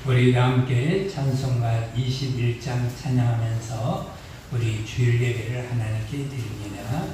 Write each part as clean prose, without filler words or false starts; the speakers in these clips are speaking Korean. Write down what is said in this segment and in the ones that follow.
우리 함께 찬송가 21장 찬양하면서 우리 주일 예배를 하나님께 드립니다.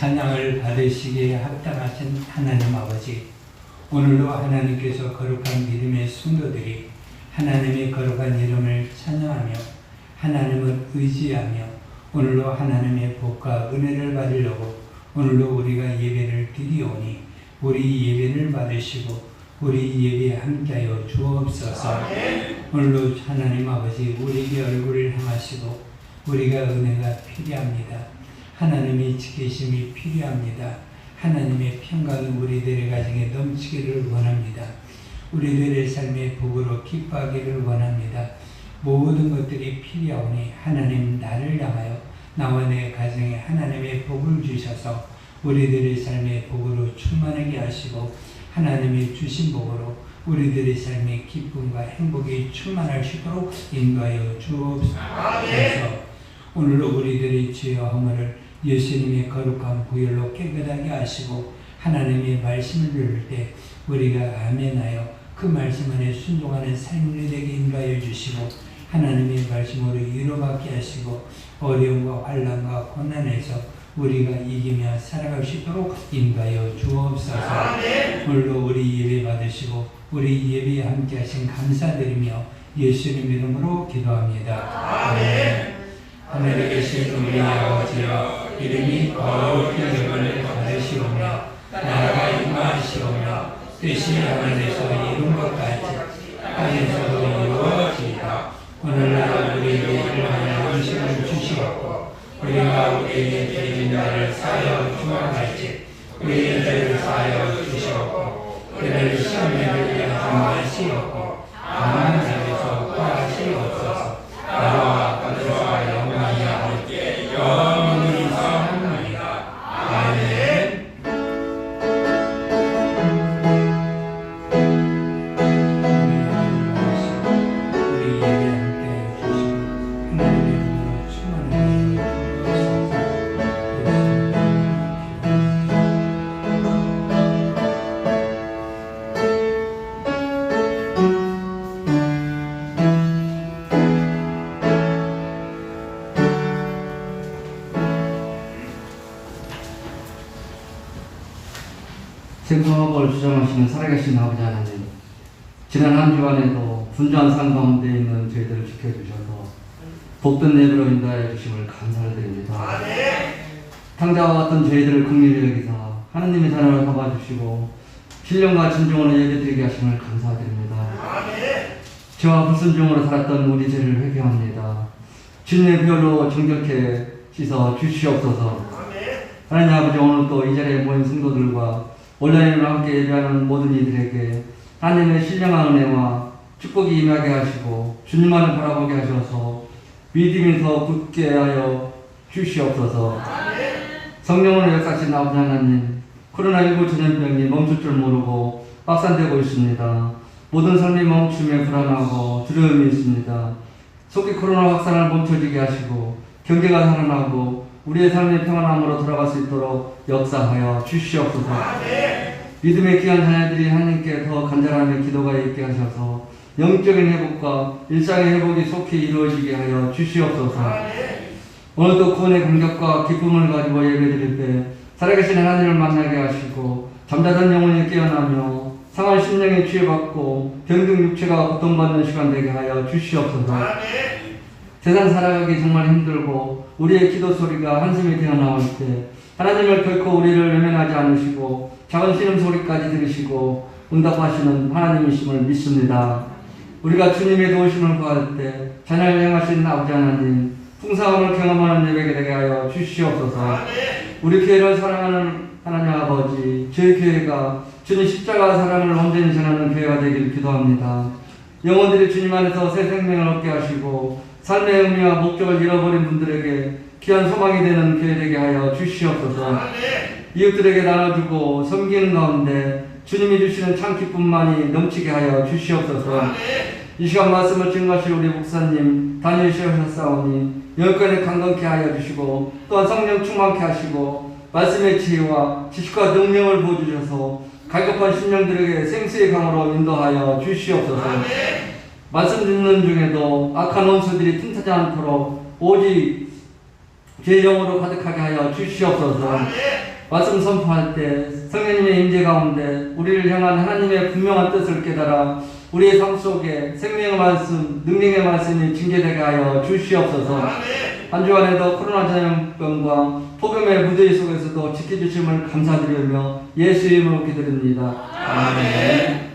찬양을 받으시기에 합당하신 하나님 아버지, 오늘도 하나님께서 거룩한 믿음의 성도들이 하나님의 거룩한 이름을 찬양하며 하나님을 의지하며 오늘도 하나님의 복과 은혜를 받으려고 오늘도 우리가 예배를 드리오니 우리 예배를 받으시고 우리 예배에 함께하여 주옵소서. 오늘도 하나님 아버지 우리에게 얼굴을 향하시고 우리가 은혜가 필요합니다. 하나님의 지키심이 필요합니다. 하나님의 평강이 우리들의 가정에 넘치기를 원합니다. 우리들의 삶의 복으로 기뻐하기를 원합니다. 모든 것들이 필요하오니 하나님 나를 향하여 나와 내 가정에 하나님의 복을 주셔서 우리들의 삶의 복으로 충만하게 하시고 하나님의 주신 복으로 우리들의 삶의 기쁨과 행복이 충만할 수 있도록 인도하여 주옵소서. 오늘도 우리들의 죄와 허물을 예수님의 거룩한 보혈로 깨끗하게 하시고 하나님의 말씀을 들을 때 우리가 아멘하여 그 말씀 안에 순종하는 삶이 되게 인도하여 주시고 하나님의 말씀으로 위로받게 하시고 어려움과 환난과 고난에서 우리가 이기며 살아갈 수 있도록 인도하여 주옵소서. 오늘도 우리 예배 받으시고 우리 예배에 함께 하신 감사드리며 예수님 이름으로 기도합니다. 아멘. 하늘에 계신 우리 아버지여, 이름이 거룩히 여김을 받으시오며 나라가 임하시오며 뜻이 하늘에서 이룬 것 같이 땅에서도 이루어지이다. 오늘날 우리에게 일용할 음식을 주시옵고 우리가 우리에게 죄진 자를 사하여 주옵같이 우리의 죄를 사하여 주시옵고 우리를 시험에 들게 하지 마시옵고 다만 자에서 구하시옵소서. 나라와 권세와 영광이 아버지께 영원히 있사옵나이다. 아멘. 우리 예배 함께 해주시고 하나님의 복으로 충만하게 생명을 주장하시는 살아계신 아버지 하나님, 지난 한 주간에도 분주한 삶 가운데 있는 저희들을 지켜주셔서 복된 예배로 인도하여 주심을 감사를 드립니다. 탕자와 같은 저희들을 긍휼히 여기사 하나님의 자녀를 잡아주시고 신령과 진정으로 예배드리게 하심을 감사드립니다. 죄와 불순종으로 살았던 우리 죄를 회개합니다. 주님의 피로 정결케 씻어 주시옵소서. 하나님 아버지, 오늘 또 이 자리에 모인 성도들과 온라인으로 함께 예배하는 모든 이들에게 하나님의 신령한 은혜와 축복이 임하게 하시고 주님만을 바라보게 하셔서 믿음이 더 굳게 하여 주시옵소서. 성령으로 역사하신 아버지 하나님, 코로나19 전염병이 멈출 줄 모르고 확산되고 있습니다. 모든 삶이 멈춤에 불안하고 두려움이 있습니다. 속히 코로나 확산을 멈춰지게 하시고 경제가 살아나고 우리의 삶의 평안함으로 돌아갈 수 있도록 역사하여 주시옵소서. 믿음의 귀한 자녀들이 하나님께 더 간절하며 기도가 있게 하셔서 영적인 회복과 일상의 회복이 속히 이루어지게 하여 주시옵소서. 오늘도 구원의 감격과 기쁨을 가지고 예배드릴 때 살아계신 하나님을 만나게 하시고 잠자던 영혼이 깨어나며 상한 심령에 취해받고 병든 육체가 고통받는 시간 되게 하여 주시옵소서. 세상 살아가기 정말 힘들고 우리의 기도 소리가 한숨이 되어 나올 때 하나님을 결코 우리를 외면하지 않으시고 작은 신음소리까지 들으시고 응답하시는 하나님이심을 믿습니다. 우리가 주님의 도우심을 구할 때 자녀를 향하신 아버지 하나님, 풍성함을 경험하는 예배가 되게 하여 주시옵소서. 우리 교회를 사랑하는 하나님 아버지, 저희 교회가 주님 십자가 사랑을 온전히 전하는 교회가 되길 기도합니다. 영혼들이 주님 안에서 새 생명을 얻게 하시고 삶의 의미와 목적을 잃어버린 분들에게 귀한 소망이 되는 교회 되게 하여 주시옵소서. 이웃들에게 나눠주고 섬기는 가운데 주님이 주시는 참 기쁨만이 넘치게 하여 주시옵소서. 이 시간 말씀을 증거하실 우리 목사님 다니엘 시하셨사오니 영권에 강건케 하여 주시고 또한 성령 충만케 하시고 말씀의 지혜와 지식과 능력을 부어주셔서 갈급한 심령들에게 생수의 강으로 인도하여 주시옵소서. 말씀 듣는 중에도 악한 원수들이 틈타지 않도록 오직 제 영으로 가득하게 하여 주시옵소서. 말씀 선포할 때 성령님의 임재 가운데 우리를 향한 하나님의 분명한 뜻을 깨달아 우리의 삶 속에 생명의 말씀, 능력의 말씀이 징계되게 하여 주시옵소서. 한 주간에도 코로나 전염병과 폭염의 무더위 속에서도 지켜주심을 감사드리며 예수 이름으로 기도드립니다. 아멘.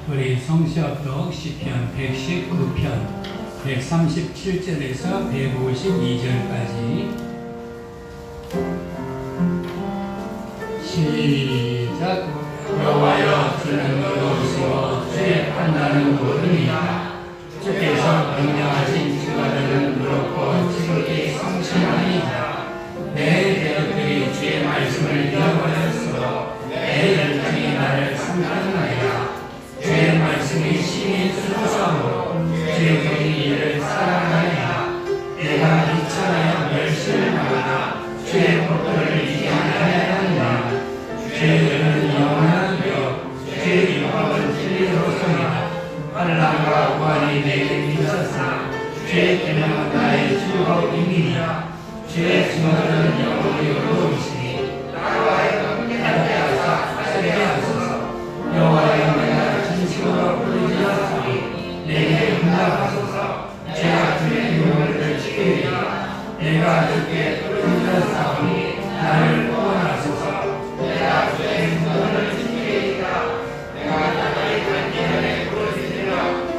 우리 성시합독 시편 119편 137절에서 152절까지 시작. 여호와여, 주는 의로우시고 주의 판단은 모릅니다. 주께서 명령하신 증거들은 의롭고 지극히 성실하니이다. 내 대적들이 주의 말씀을 잃어버렸으므로 내 열정이 나를 삼가하나이다. 주의 말씀이 심히 수고하므로 주의 종이 이를 사랑하나이다. 내가 비천하여 멸시를 당하나 주의 법도를 잊지 아니하였느니라. 주의 영원한 뼈, 주의 율법은 진리로소이다. 환난과 우환이 내게 미쳤으나 주의 계명은 나의 즐거움이니라. 주의 증언은 영원히 의로우시니 나와 함께 하사 하시게 하소서. 여호와여, 내가 진심으로 부르짖었으니 내게 응답하소서. 제가 주의 명령을 지키리라. 내가 주께 부르짖었사오니 나를 구원하소서. 내가 주의 명령을 지키리라. 내가 나의 간절에 부르짖으며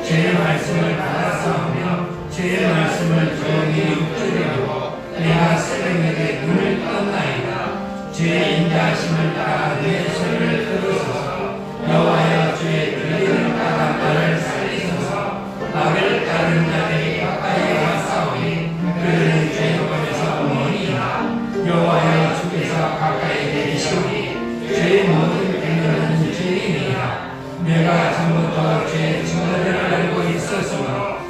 주의 말씀을 받았사오며 주의 말씀을 조용히 묵주려고 내가 새벽에 눈을 떴나이다. 주의 인자하심을 따라 내 소리를 들으소서. 여호와여, 주의 들리는 따라 나를 살리소서. 나를 따르는 자들이 가까이 왔사오니 그들은 주의 법에서 머니이다. 여호와여, 주께서 가까이 계시오니 주의 모든 백성은 주님이라. 내가 전부터 주의 증거들을 알고 있었으므로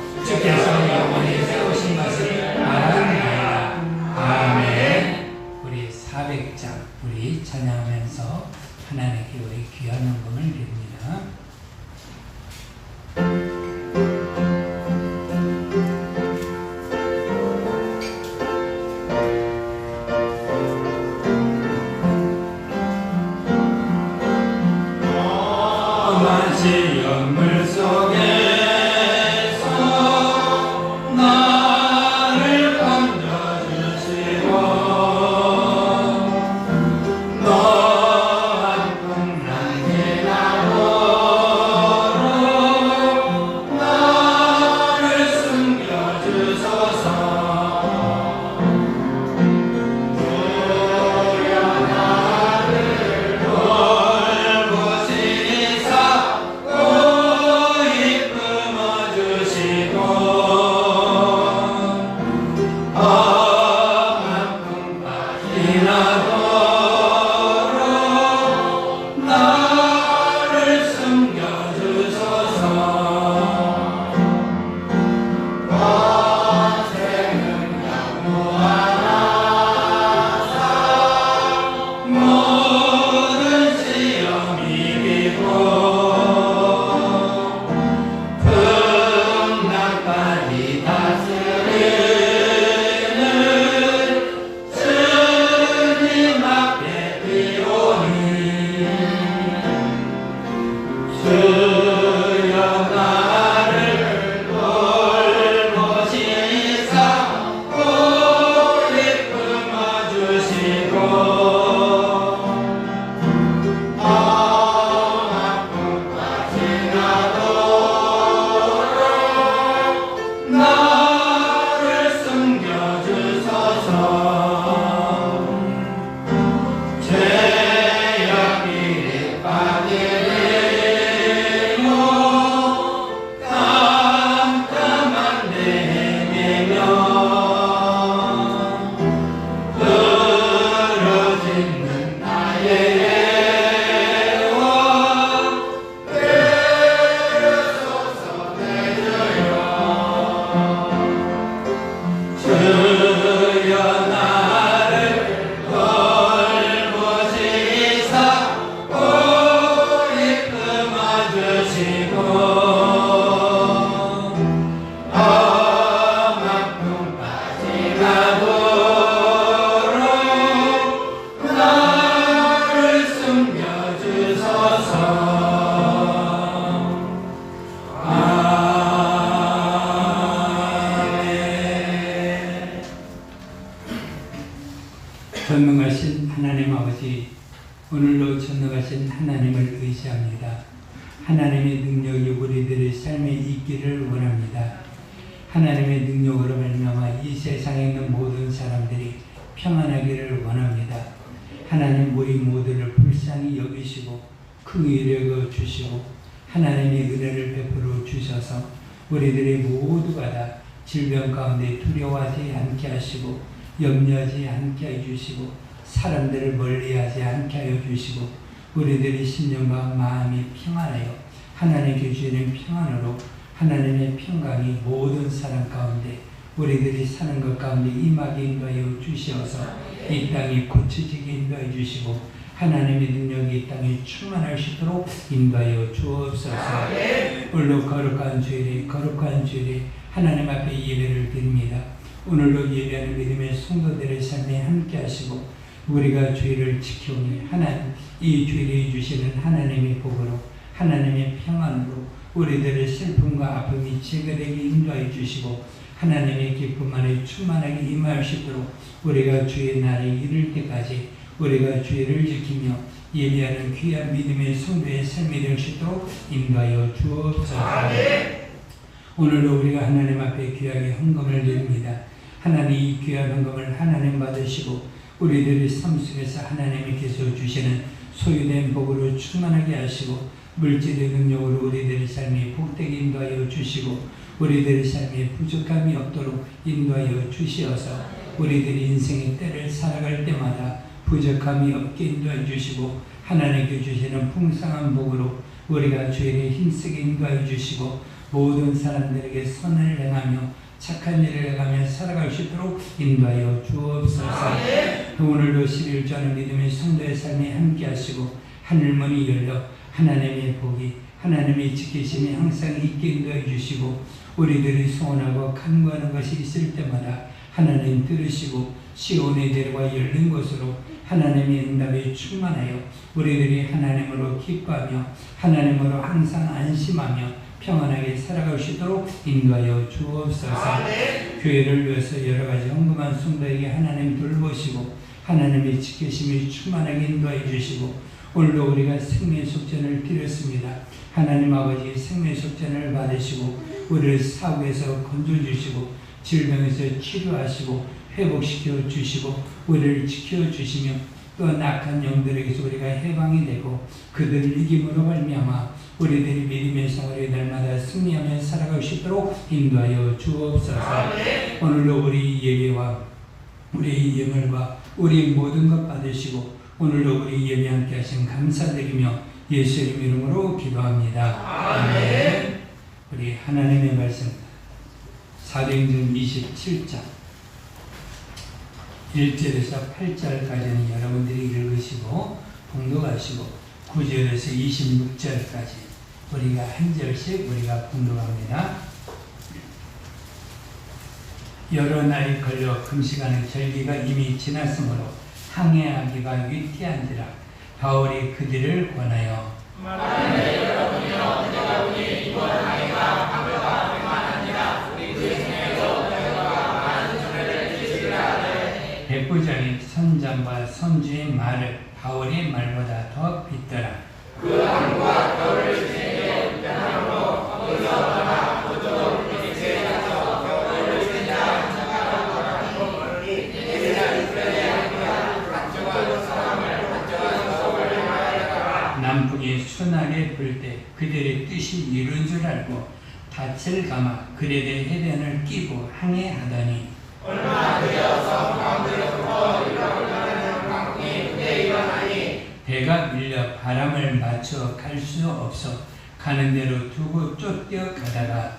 하나님께 우리 귀한 헌금을 드립니다. 만시 연물 속에서 나를 건져주시고 너한 풍랑의 나무로 나를 숨겨주소서. 전능하신 하나님 아버지, 오늘도 전능하신 하나님을 의지합니다. 하나님의 능력이 우리들의 삶에 있기를 원합니다. 하나님의 능력으로 말미암아 이 세상에 있는 모든 사람들이 평안하기를 원합니다. 하나님 우리 모두를 불쌍히 여기시고 크게 여겨 주시고 하나님의 은혜를 베풀어 주셔서 우리들의 모두가 다 질병 가운데 두려워하지 않게 하시고 염려하지 않게 해주시고 사람들을 멀리하지 않게 하여 주시고 우리들의 심령과 마음이 평안하여 하나님께 주시는 평안으로 하나님의 평강이 모든 사람 가운데 우리들이 사는 것 가운데 임하게 인도하여 주시어서 이 땅이 고쳐지게 인도하여 주시고 하나님의 능력이 이 땅에 충만할 수 있도록 인도하여 주옵소서. 오늘도 거룩한 주일에 하나님 앞에 예배를 드립니다. 오늘도 예배하는 믿음의 성도들의 삶에 함께 하시고 우리가 주일을 지켜오니 하나님 이 주일에 주시는 하나님의 복으로 하나님의 평안으로 우리들의 슬픔과 아픔이 제거되게 인도하여 주시고 하나님의 기쁨 안에 충만하게 임할 수 있도록 우리가 주의 날에 이를 때까지 우리가 주의를 지키며 예배하는 귀한 믿음의 성도의 삶이 될 수 있도록 인도하여 주옵소서. 오늘도 우리가 하나님 앞에 귀하게 헌금을 드립니다. 하나님 이 귀한 헌금을 하나님 받으시고 우리들의 삶 속에서 하나님께서 주시는 소유된 복으로 충만하게 하시고 물질의 능력으로 우리들의 삶이 복되게 인도하여 주시고 우리들의 삶에 부족함이 없도록 인도하여 주시어서 우리들의 인생의 때를 살아갈 때마다 부족함이 없게 인도해 주시고 하나님께 주시는 풍성한 복으로 우리가 주일에 힘쓰게 인도해 주시고 모든 사람들에게 선을 행하며 착한 일을 행하며 살아갈 수 있도록 인도하여 주옵소서. 오늘도 11주 하는 믿음의 성도의 삶에 함께 하시고 하늘문이 열려 하나님의 복이 하나님의 지키심이 항상 있게 인도해 주시고 우리들이 소원하고 간구하는 것이 있을 때마다 하나님 들으시고 시온의 대로가 열린 곳으로 하나님의 응답이 충만하여 우리들이 하나님으로 기뻐하며 하나님으로 항상 안심하며 평안하게 살아갈 수 있도록 인도하여 주옵소서. 교회를 위해서 여러 가지 헌금한 성도에게 하나님 돌보시고 하나님의 지키심이 충만하게 인도해 주시고 오늘도 우리가 생명의 속전을 드렸습니다. 하나님 아버지 생명의 속전을 받으시고 우리를 사고에서 건져주시고 질병에서 치료하시고 회복시켜 주시고 우리를 지켜주시며 또 악한 영들에게서 우리가 해방이 되고 그들을 이김으로 말미암아 우리들이 믿음의 생활이 날마다 승리하며 살아갈 수 있도록 인도하여 주옵소서. 오늘도 우리 예배와 우리 예물과 우리 모든 것 받으시고 오늘도 우리 예배 함께 하신 감사드리며 예수님 이름으로 기도합니다. 아멘. 우리 하나님의 말씀 사도행전 27장 1절에서 8절까지는 여러분들이 읽으시고 봉독하시고 9절에서 26절까지 우리가 한 절씩 우리가 봉독합니다. 여러 날이 걸려 금식하는 절기가 이미 지났으므로 항해하기가 위태한지라 바울이 그들을 권하여 만일 여러분이 언제가 우리 이번 항해가 방법과 얼마나니라 우리 그 중에서 너희가 많은 손해를 끼치리라 하되 백부장이 선장과 선주의 말을 바울의 말보다 더 빗더라. 그 항구와 겨울을 지내게 불편함으로 거기서 떠나 그쪽으로 이제가서 겨울을 지내자 생각하는 거라고 보니 이제가 이스라엘의 항구가 각종의 사람을 각종의 속을 행하였다가 남풍이 순하게 불 때 그들의 뜻이 이룬 줄 알고 닻을 감아 그들의 해변을 끼고 항해하더니 얼마 되어서 가운데로부터 일어나는 강풍이 크게 일어나니 배가 밀려 바람을 맞춰 갈 수 없어 가는 대로 두고 쫓겨 가다가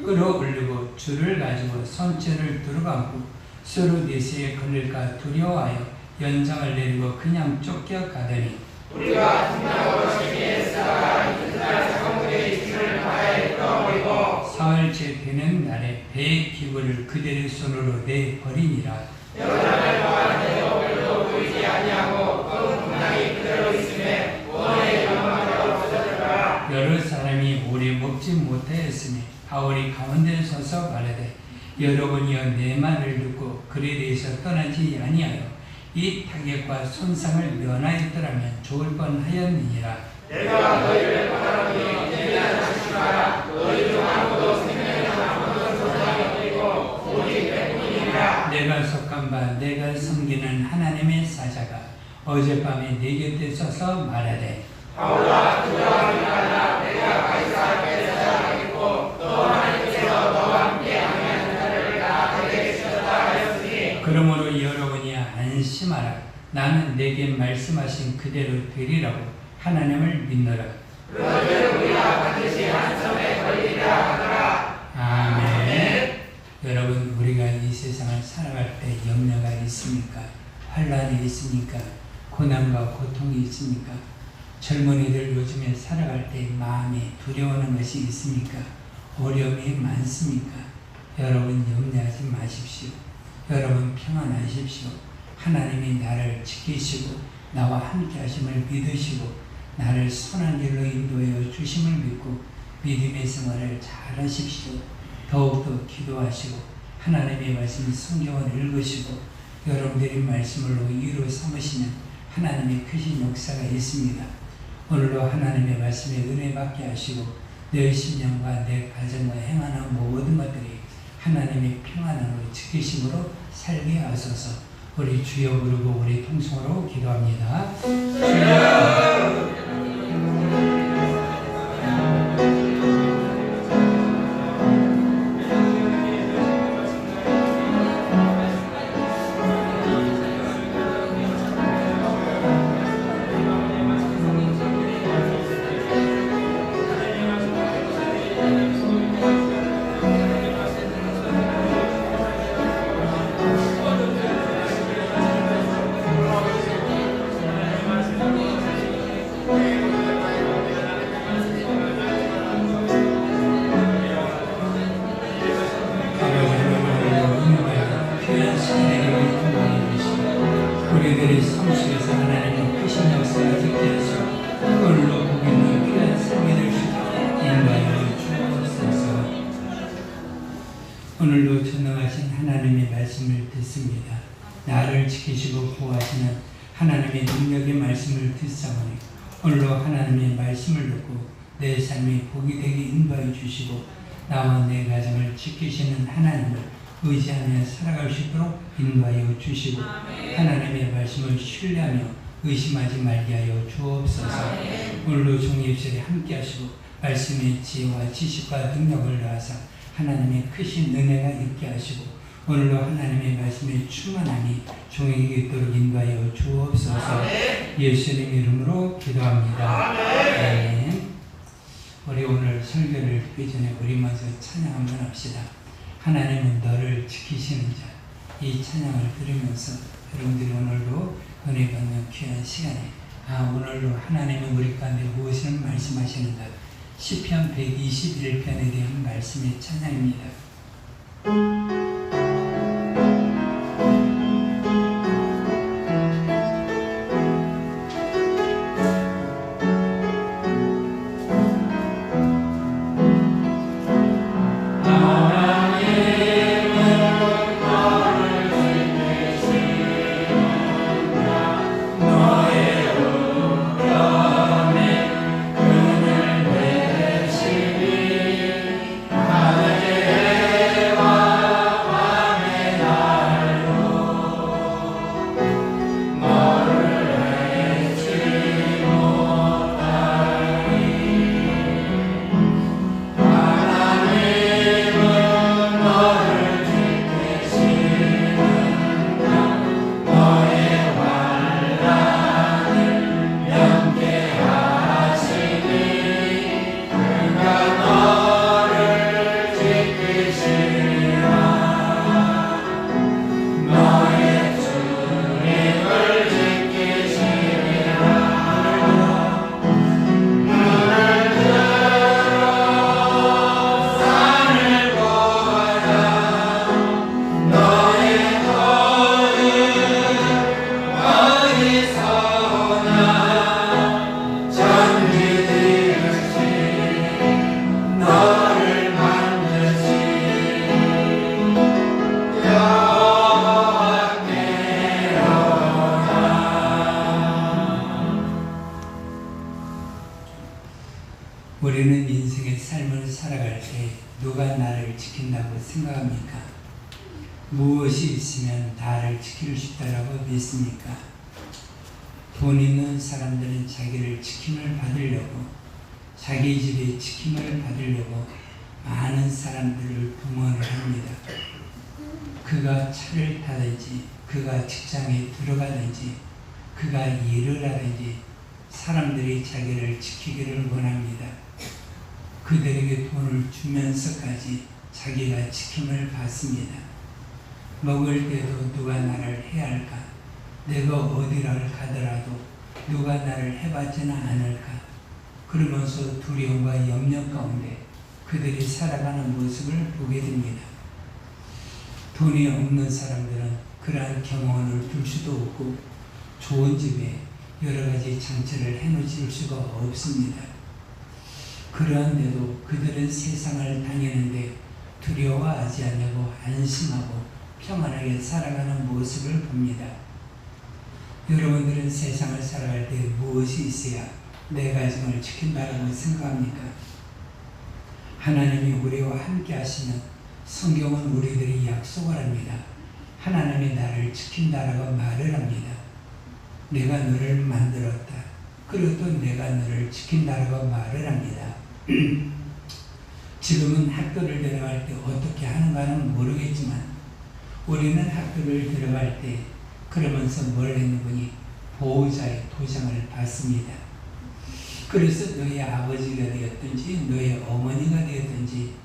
끌어올리고 줄을 가지고 선체를 두루감고 스루디스에 걸릴까 두려워하여 연장을 내리고 그냥 쫓겨가더니 우리가 등나고 시기에 쓰다가 이튿날 성문의 이승을 바다에 끌어버리고 사흘째 되는 날에 배의 기구를 그들의 손으로 내버리니라. 여러 날 동안에도 별로 보이지 아니하고 그 군당이 그대로 있음에 원의 영광이 없어졌더라. 여러 사람이 오래 먹지 못하였으니 바울이 가운데 서서 말하되 여러분이여 내 말을 듣고 그에 대해서 떠나지 아니하여 이 타격과 손상을 면하였더라면 좋을 뻔하였느니라. 내가 너희를 바라보니 언제나 자식마라 너희 중 아무도 생명에 아무도 손상이 없고 오직 백분이니라. 내가 속한 바 내가 섬기는 하나님의 사자가 어젯밤에 내 곁에 서서 말하되 바울아 두려워하지 말라. 내가 가이사에게 찾아가겠고 또 하나님께서 너와 함께 항해하는 자를 나에게 주셨다 하였으니 그러므로 여러분이 안심하라. 나는 내게 말씀하신 그대로 되리라고 하나님을 믿노라. 그것을 우리가 반드시 한섬에 걸리리라 하더라. 아멘. 여러분 우리가 이 세상을 살아갈 때 염려가 있습니까? 환란이 있습니까? 고난과 고통이 있습니까? 젊은이들 요즘에 살아갈 때 마음이 두려워하는 것이 있습니까? 어려움이 많습니까? 여러분 염려하지 마십시오. 여러분 평안하십시오. 하나님이 나를 지키시고 나와 함께 하심을 믿으시고 나를 선한 길로 인도하여 주심을 믿고 믿음의 생활을 잘 하십시오. 더욱더 기도하시고 하나님의 말씀 성경을 읽으시고 여러분들이 말씀으로 이루 삼으시면 하나님의 크신 역사가 있습니다. 오늘도 하나님의 말씀에 은혜 받게 하시고 내 심령과 내 가정과 행하는 모든 것들이 하나님의 평안으로 지키심으로 살게 하소서. 우리 주여 부르고 우리 통성으로 기도합니다. 주여 우리들의 삶 속에서 하나님의 크신 역사를 듣게 하시고 그걸로 복 있는 귀한 삶이 될 수 있도록 인도하여 주옵소서. 오늘도 전능하신 하나님의 말씀을 듣습니다. 나를 지키시고 보호하시는 하나님의 능력의 말씀을 듣사오니 오늘도 하나님의 말씀을 듣고 내 삶이 복이 되게 인도하여 주시고 나와 내 가정을 지키시는 하나님을 의지하며 살아갈 수 있도록 인도하여 주시고 하나님의 말씀을 신뢰하며 의심하지 말게 하여 주옵소서. 오늘도 종의 입술에 함께 하시고 말씀의 지혜와 지식과 능력을 더하사 하나님의 크신 은혜가 있게 하시고 오늘도 하나님의 말씀에 충만함이 종에게 있도록 인도하여 주옵소서. 예수님 이름으로 기도합니다. 아멘. 우리 오늘 설교를 듣기 전에 우리 먼저 찬양 한번 합시다. 하나님은 너를 지키시는 자. 이 찬양을 들으면서 여러분들이 오늘도 은혜 받는 귀한 시간에 오늘도 하나님은 우리 가운데 무엇을 말씀하시는가. 시편 121편에 대한 말씀의 찬양입니다. 우리는 인생의 삶을 살아갈 때 누가 나를 지킨다고 생각합니까? 무엇이 있으면 나를 지킬 수 있다고 믿습니까? 돈 있는 사람들은 자기를 지킴을 받으려고 자기 집에 지킴을 받으려고 많은 사람들을 동원을 합니다. 그가 차를 타든지 그가 직장에 들어가든지 그가 일을 하든지 사람들이 자기를 지키기를 원합니다. 그들에게 돈을 주면서까지 자기가 지킴을 받습니다. 먹을 때도 누가 나를 해야 할까? 내가 어디를 가더라도 누가 나를 해받지는 않을까? 그러면서 두려움과 염려 가운데 그들이 살아가는 모습을 보게 됩니다. 돈이 없는 사람들은 그러한 경험을 둘 수도 없고 좋은 집에 여러 가지 장치를 해놓을 수가 없습니다. 그러한데도 그들은 세상을 다니는데 두려워하지 않고 안심하고 평안하게 살아가는 모습을 봅니다. 여러분들은 세상을 살아갈 때 무엇이 있어야 내 가정을 지킨다고 생각합니까? 하나님이 우리와 함께 하시는 성경은 우리들이 약속을 합니다. 하나님이 나를 지킨다라고 말을 합니다. 내가 너를 만들었다. 그리고 또 내가 너를 지킨다라고 말을 합니다. 지금은 학교를 들어갈 때 어떻게 하는가는 모르겠지만 우리는 학교를 들어갈 때 그러면서 뭘 했는지 보호자의 도장을 받습니다. 그래서 너의 아버지가 되었든지 너의 어머니가 되었든지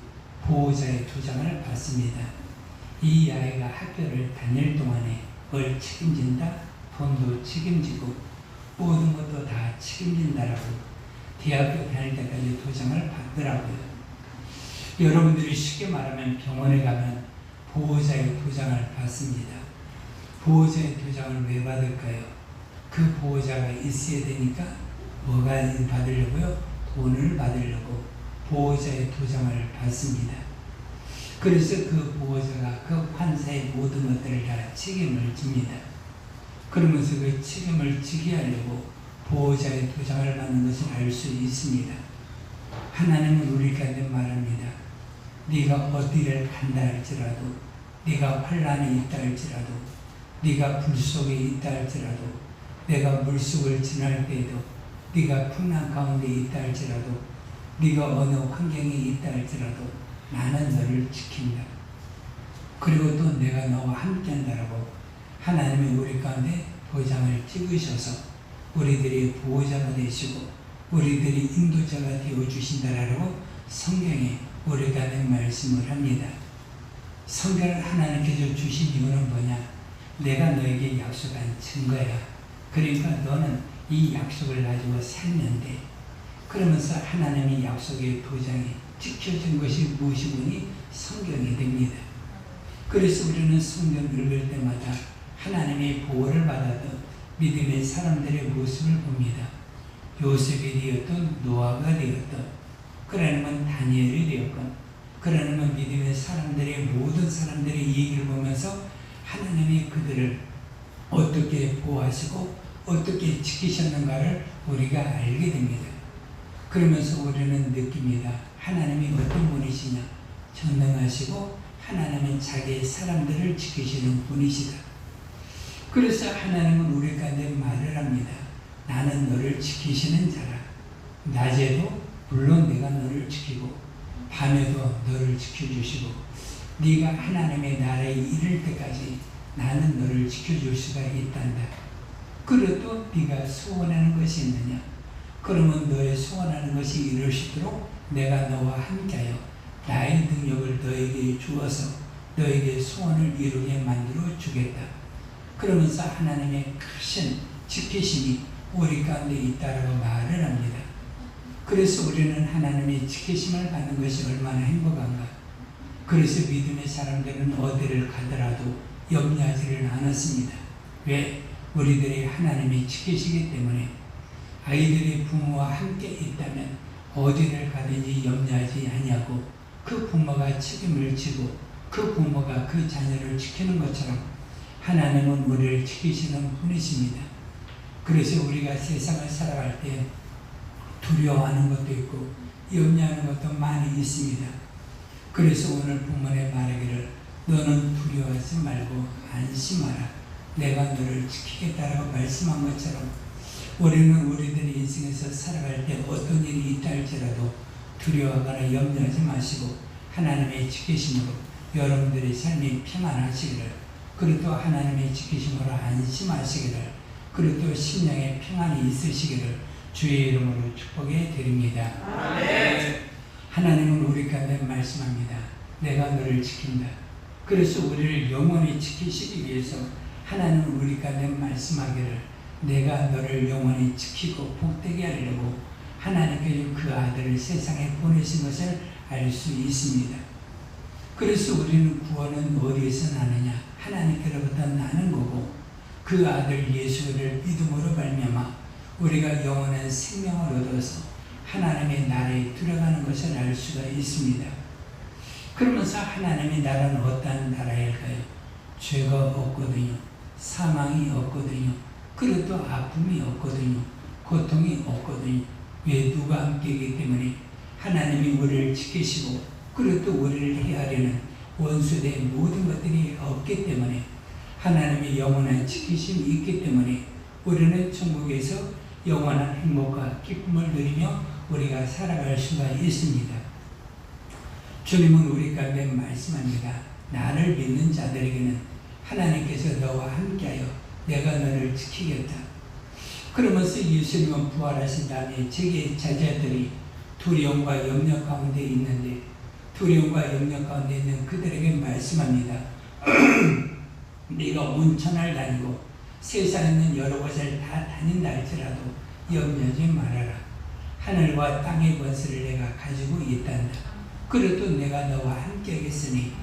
보호자의 도장을 받습니다. 이 아이가 학교를 다닐 동안에 뭘 책임진다? 돈도 책임지고 모든 것도 다 책임진다라고 대학교 다닐 때까지 도장을 받더라고요. 여러분들이 쉽게 말하면 병원에 가면 보호자의 도장을 받습니다. 보호자의 도장을 왜 받을까요? 그 보호자가 있어야 되니까 뭐가 받으려고요? 돈을 받으려고 보호자의 도장을 받습니다. 그래서 그 보호자가 그 환자의 모든 것들을 다 책임을 집니다. 그러면서 그 책임을 지게 하려고 보호자의 도장을 받는 것을 알 수 있습니다. 하나님은 우리 가운데 말합니다. 네가 어디를 간다 할지라도, 네가 환란에 있다 할지라도, 네가 불 속에 있다 할지라도, 내가 물속을 지날 때에도, 네가 풍랑 가운데 있다 할지라도, 네가 어느 환경에 있다 할지라도 나는 너를 지킨다. 그리고 또 내가 너와 함께한다라고 하나님이 우리 가운데 도장을 찍으셔서 우리들이 보호자가 되시고 우리들이 인도자가 되어주신다라고 성경에 우리 가운데 말씀을 합니다. 성경을 하나님께서 주신 이유는 뭐냐? 내가 너에게 약속한 증거야. 그러니까 너는 이 약속을 가지고 살면 돼. 그러면서 하나님의 약속의 도장이 찍혀진 것이 무엇이 보니 성경이 됩니다. 그래서 우리는 성경 읽을 때마다 하나님의 보호를 받았던 믿음의 사람들의 모습을 봅니다. 요셉이 되었던 노아가 되었던 그러면 다니엘이 되었건 그러면 믿음의 사람들의 모든 사람들의 얘기를 보면서 하나님이 그들을 어떻게 보호하시고 어떻게 지키셨는가를 우리가 알게 됩니다. 그러면서 우리는 느낍니다. 하나님이 어떤 분이시냐? 전능하시고 하나님은 자기의 사람들을 지키시는 분이시다. 그래서 하나님은 우리 가운데 말을 합니다. 나는 너를 지키시는 자라. 낮에도 물론 내가 너를 지키고 밤에도 너를 지켜주시고 네가 하나님의 나라에 이를 때까지 나는 너를 지켜줄 수가 있단다. 그래도 네가 소원하는 것이 있느냐? 그러면 너의 소원하는 것이 이루어지도록 내가 너와 함께하여 나의 능력을 너에게 주어서 너에게 소원을 이루게 만들어 주겠다. 그러면서 하나님의 크신 지키심이 우리 가운데 있다라고 말을 합니다. 그래서 우리는 하나님의 지키심을 받는 것이 얼마나 행복한가. 그래서 믿음의 사람들은 어디를 가더라도 염려하지를 않았습니다. 왜? 우리들이 하나님이 지키시기 때문에. 아이들이 부모와 함께 있다면 어디를 가든지 염려하지 아니하고 그 부모가 책임을 지고 그 부모가 그 자녀를 지키는 것처럼 하나님은 우리를 지키시는 분이십니다. 그래서 우리가 세상을 살아갈 때 두려워하는 것도 있고 염려하는 것도 많이 있습니다. 그래서 오늘 본문에 말하기를 너는 두려워하지 말고 안심하라. 내가 너를 지키겠다라고 말씀한 것처럼 우리는 우리들의 인생에서 살아갈 때 어떤 일이 있다 할지라도 두려워하거나 염려하지 마시고 하나님의 지키심으로 여러분들의 삶이 평안하시기를, 그리고 또 하나님의 지키심으로 안심하시기를, 그리고 또 심령에 평안이 있으시기를 주의 이름으로 축복해 드립니다. 아멘. 하나님은 우리 가운데 말씀합니다. 내가 너를 지킨다. 그래서 우리를 영원히 지키시기 위해서 하나님은 우리 가운데 말씀하기를 내가 너를 영원히 지키고 복되게 하려고 하나님께서 그 아들을 세상에 보내신 것을 알 수 있습니다. 그래서 우리는 구원은 어디에서 나느냐? 하나님께로부터 나는 거고 그 아들 예수를 믿음으로 말미암아 우리가 영원한 생명을 얻어서 하나님의 나라에 들어가는 것을 알 수가 있습니다. 그러면서 하나님의 나라는 어떠한 나라일까요? 죄가 없거든요. 사망이 없거든요. 그리고 또 아픔이 없거든요. 고통이 없거든요. 왜? 누가 함께이기 때문에 하나님이 우리를 지키시고 그리고 또 우리를 해하려는 원수의 모든 것들이 없기 때문에 하나님의 영원한 지키심이 있기 때문에 우리는 천국에서 영원한 행복과 기쁨을 누리며 우리가 살아갈 수가 있습니다. 주님은 우리 가운데 말씀합니다. 나를 믿는 자들에게는 하나님께서 너와 함께하여 내가 너를 지키겠다. 그러면서 예수님은 부활하신 다음에 제게 제자들이 두려움과 염려 가운데 있는데 두려움과 염려 가운데 있는 그들에게 말씀합니다. 네가 온천을 다니고 세상에 있는 여러 곳을 다 다닌다 할지라도 염려하지 말아라. 하늘과 땅의 권세를 내가 가지고 있단다. 그래도 내가 너와 함께 하겠으니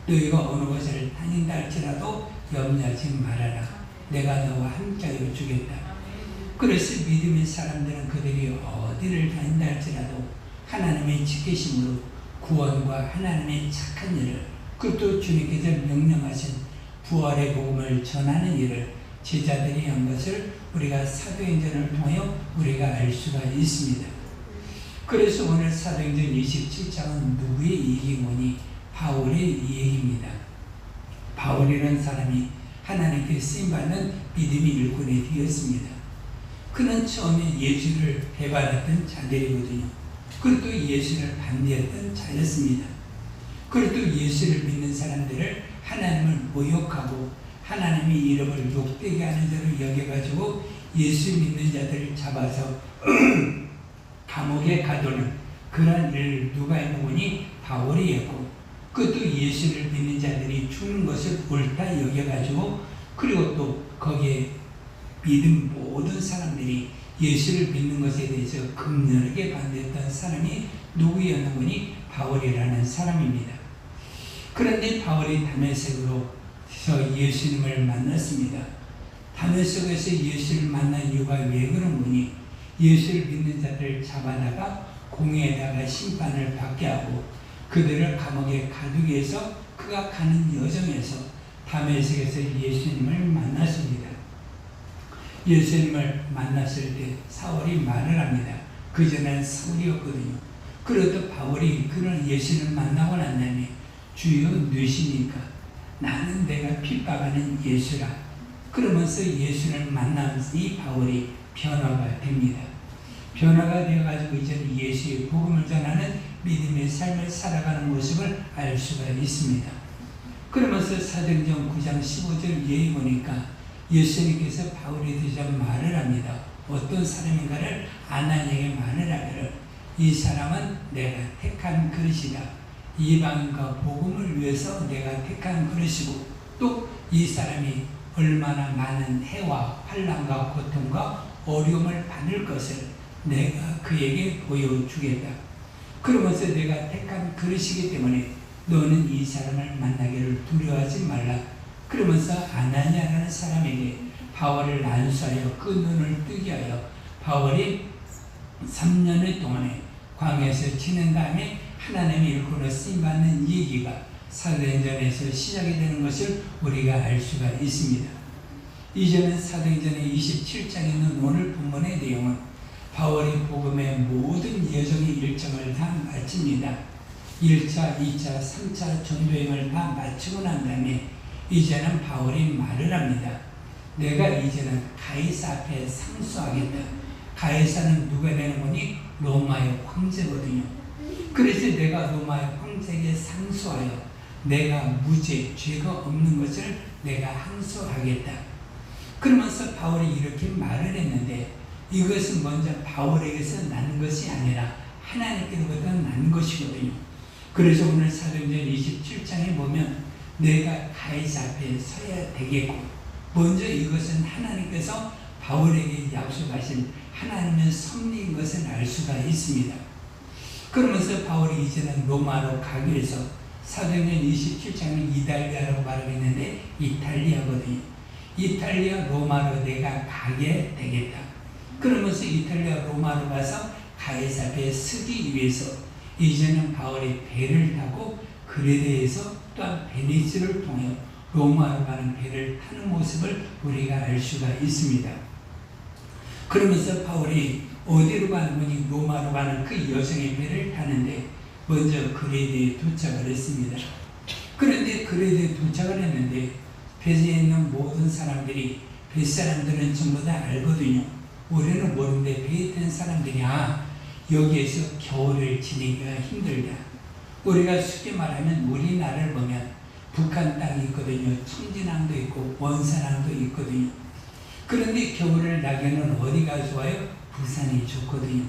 너희가 어느 곳을 다닌다 할지라도 염려하지 말아라. 내가 너와 함께하여 주겠다. 그래서 믿음의 사람들은 그들이 어디를 다닌다 할지라도 하나님의 지키심으로 구원과 하나님의 착한 일을, 그것도 주님께서 명령하신 부활의 복음을 전하는 일을 제자들이 한 것을 우리가 사도행전을 통하여 우리가 알 수가 있습니다. 그래서 오늘 사도행전 27장은 누구의 얘기이니? 바울의 얘기입니다. 바울이라는 사람이 하나님께 쓰임받는 믿음의 일꾼이 되었습니다. 그는 처음에 예수를 배반했던 자들이거든요. 그리고 또 예수를 반대했던 자였습니다. 그리고 또 예수를 믿는 사람들을 하나님을 모욕하고 하나님의 이름을 욕되게 하는 자로 여겨가지고 예수 믿는 자들을 잡아서 감옥에 가두는 그런 일을 누가 했느니? 바울이 했고, 그것도 예수를 믿는 자들이 죽는 것을 옳다 여겨가지고, 그리고 또 거기에 믿은 모든 사람들이 예수를 믿는 것에 대해서 극렬하게 반대했던 사람이 누구였느니? 바울이라는 사람입니다. 그런데 바울이 다메섹으로 예수님을 만났습니다. 다메섹에서 예수를 만난 이유가 왜 그런 거니? 예수를 믿는 자들을 잡아다가 공회에다가 심판을 받게 하고 그들을 감옥에 가두기 위해서 그가 가는 여정에서 다메섹에서 예수님을 만났습니다. 예수님을 만났을 때 사울이 말을 합니다. 그전에는 사울이었거든요. 그래도 바울이 그런 예수를 만나고 난 다음에 주여 누시니까 나는 내가 핍박하는 예수라. 그러면서 예수를 만난 이 바울이 변화가 됩니다. 변화가 되어가지고 이제는 예수의 복음을 전하는 믿음의 삶을 살아가는 모습을 알 수가 있습니다. 그러면서 사도행전 9장 15절 예에 보니까 예수님께서 바울에 대해서 말을 합니다. 어떤 사람인가를 아나니에게 말을 하기를 이 사람은 내가 택한 그릇이다. 이방인과 복음을 위해서 내가 택한 그릇이고 또 이 사람이 얼마나 많은 해와 환난과 고통과 어려움을 받을 것을 내가 그에게 보여주겠다. 그러면서 내가 택한 그릇이기 때문에 너는 이 사람을 만나기를 두려워하지 말라. 그러면서 아나니아라는 사람에게 바울을 안수하여 그 눈을 뜨게 하여 바울이 3년의 동안에 광야에서 지낸 다음에 하나님의 일꾼으로 쓰임받는 얘기가 사도행전에서 시작이 되는 것을 우리가 알 수가 있습니다. 이제는 사도행전의 27장에 있는 오늘 본문의 내용은 바울이 복음의 모든 여정의 일정을 다 마칩니다. 1차, 2차, 3차 전도행을 다 마치고 난 다음에 이제는 바울이 말을 합니다. 내가 이제는 가이사 앞에 상수하겠다. 가이사는 누가 되는 거니? 로마의 황제거든요. 그래서 내가 로마의 황제에게 상수하여 내가 무죄, 죄가 없는 것을 내가 항소하겠다. 그러면서 바울이 이렇게 말을 했는데 이것은 먼저 바울에게서 난 것이 아니라 하나님께로부터 난 것이거든요. 그래서 오늘 사도행전 27장에 보면 내가 가이사 앞에 서야 되겠고 먼저 이것은 하나님께서 바울에게 약속하신 하나님의 섭리인 것을 알 수가 있습니다. 그러면서 바울이 이제는 로마로 가기 위해서 사도행전 27장은 이탈리아라고 말하겠는데 이탈리아거든요. 이탈리아 로마로 내가 가게 되겠다. 그러면서 이탈리아 로마로 가서 가이사 앞에 서기 위해서 이제는 바울이 배를 타고 그레데에서 또한 베니스를 통해 로마로 가는 배를 타는 모습을 우리가 알 수가 있습니다. 그러면서 바울이 어디로 가는 거니? 로마로 가는 그 여정의 배를 타는데 먼저 그레데에 도착을 했습니다. 그런데 그레데에 도착을 했는데 배에 있는 모든 사람들이 뱃사람들은 전부 다 알거든요. 우리는 모르는데 배에 탄 사람들이 여기에서 겨울을 지내기가 힘들다. 우리가 쉽게 말하면 우리나라를 보면 북한 땅이 있거든요. 청진항도 있고 원산항도 있거든요. 그런데 겨울을 나기에는 어디가 좋아요? 부산이 좋거든요.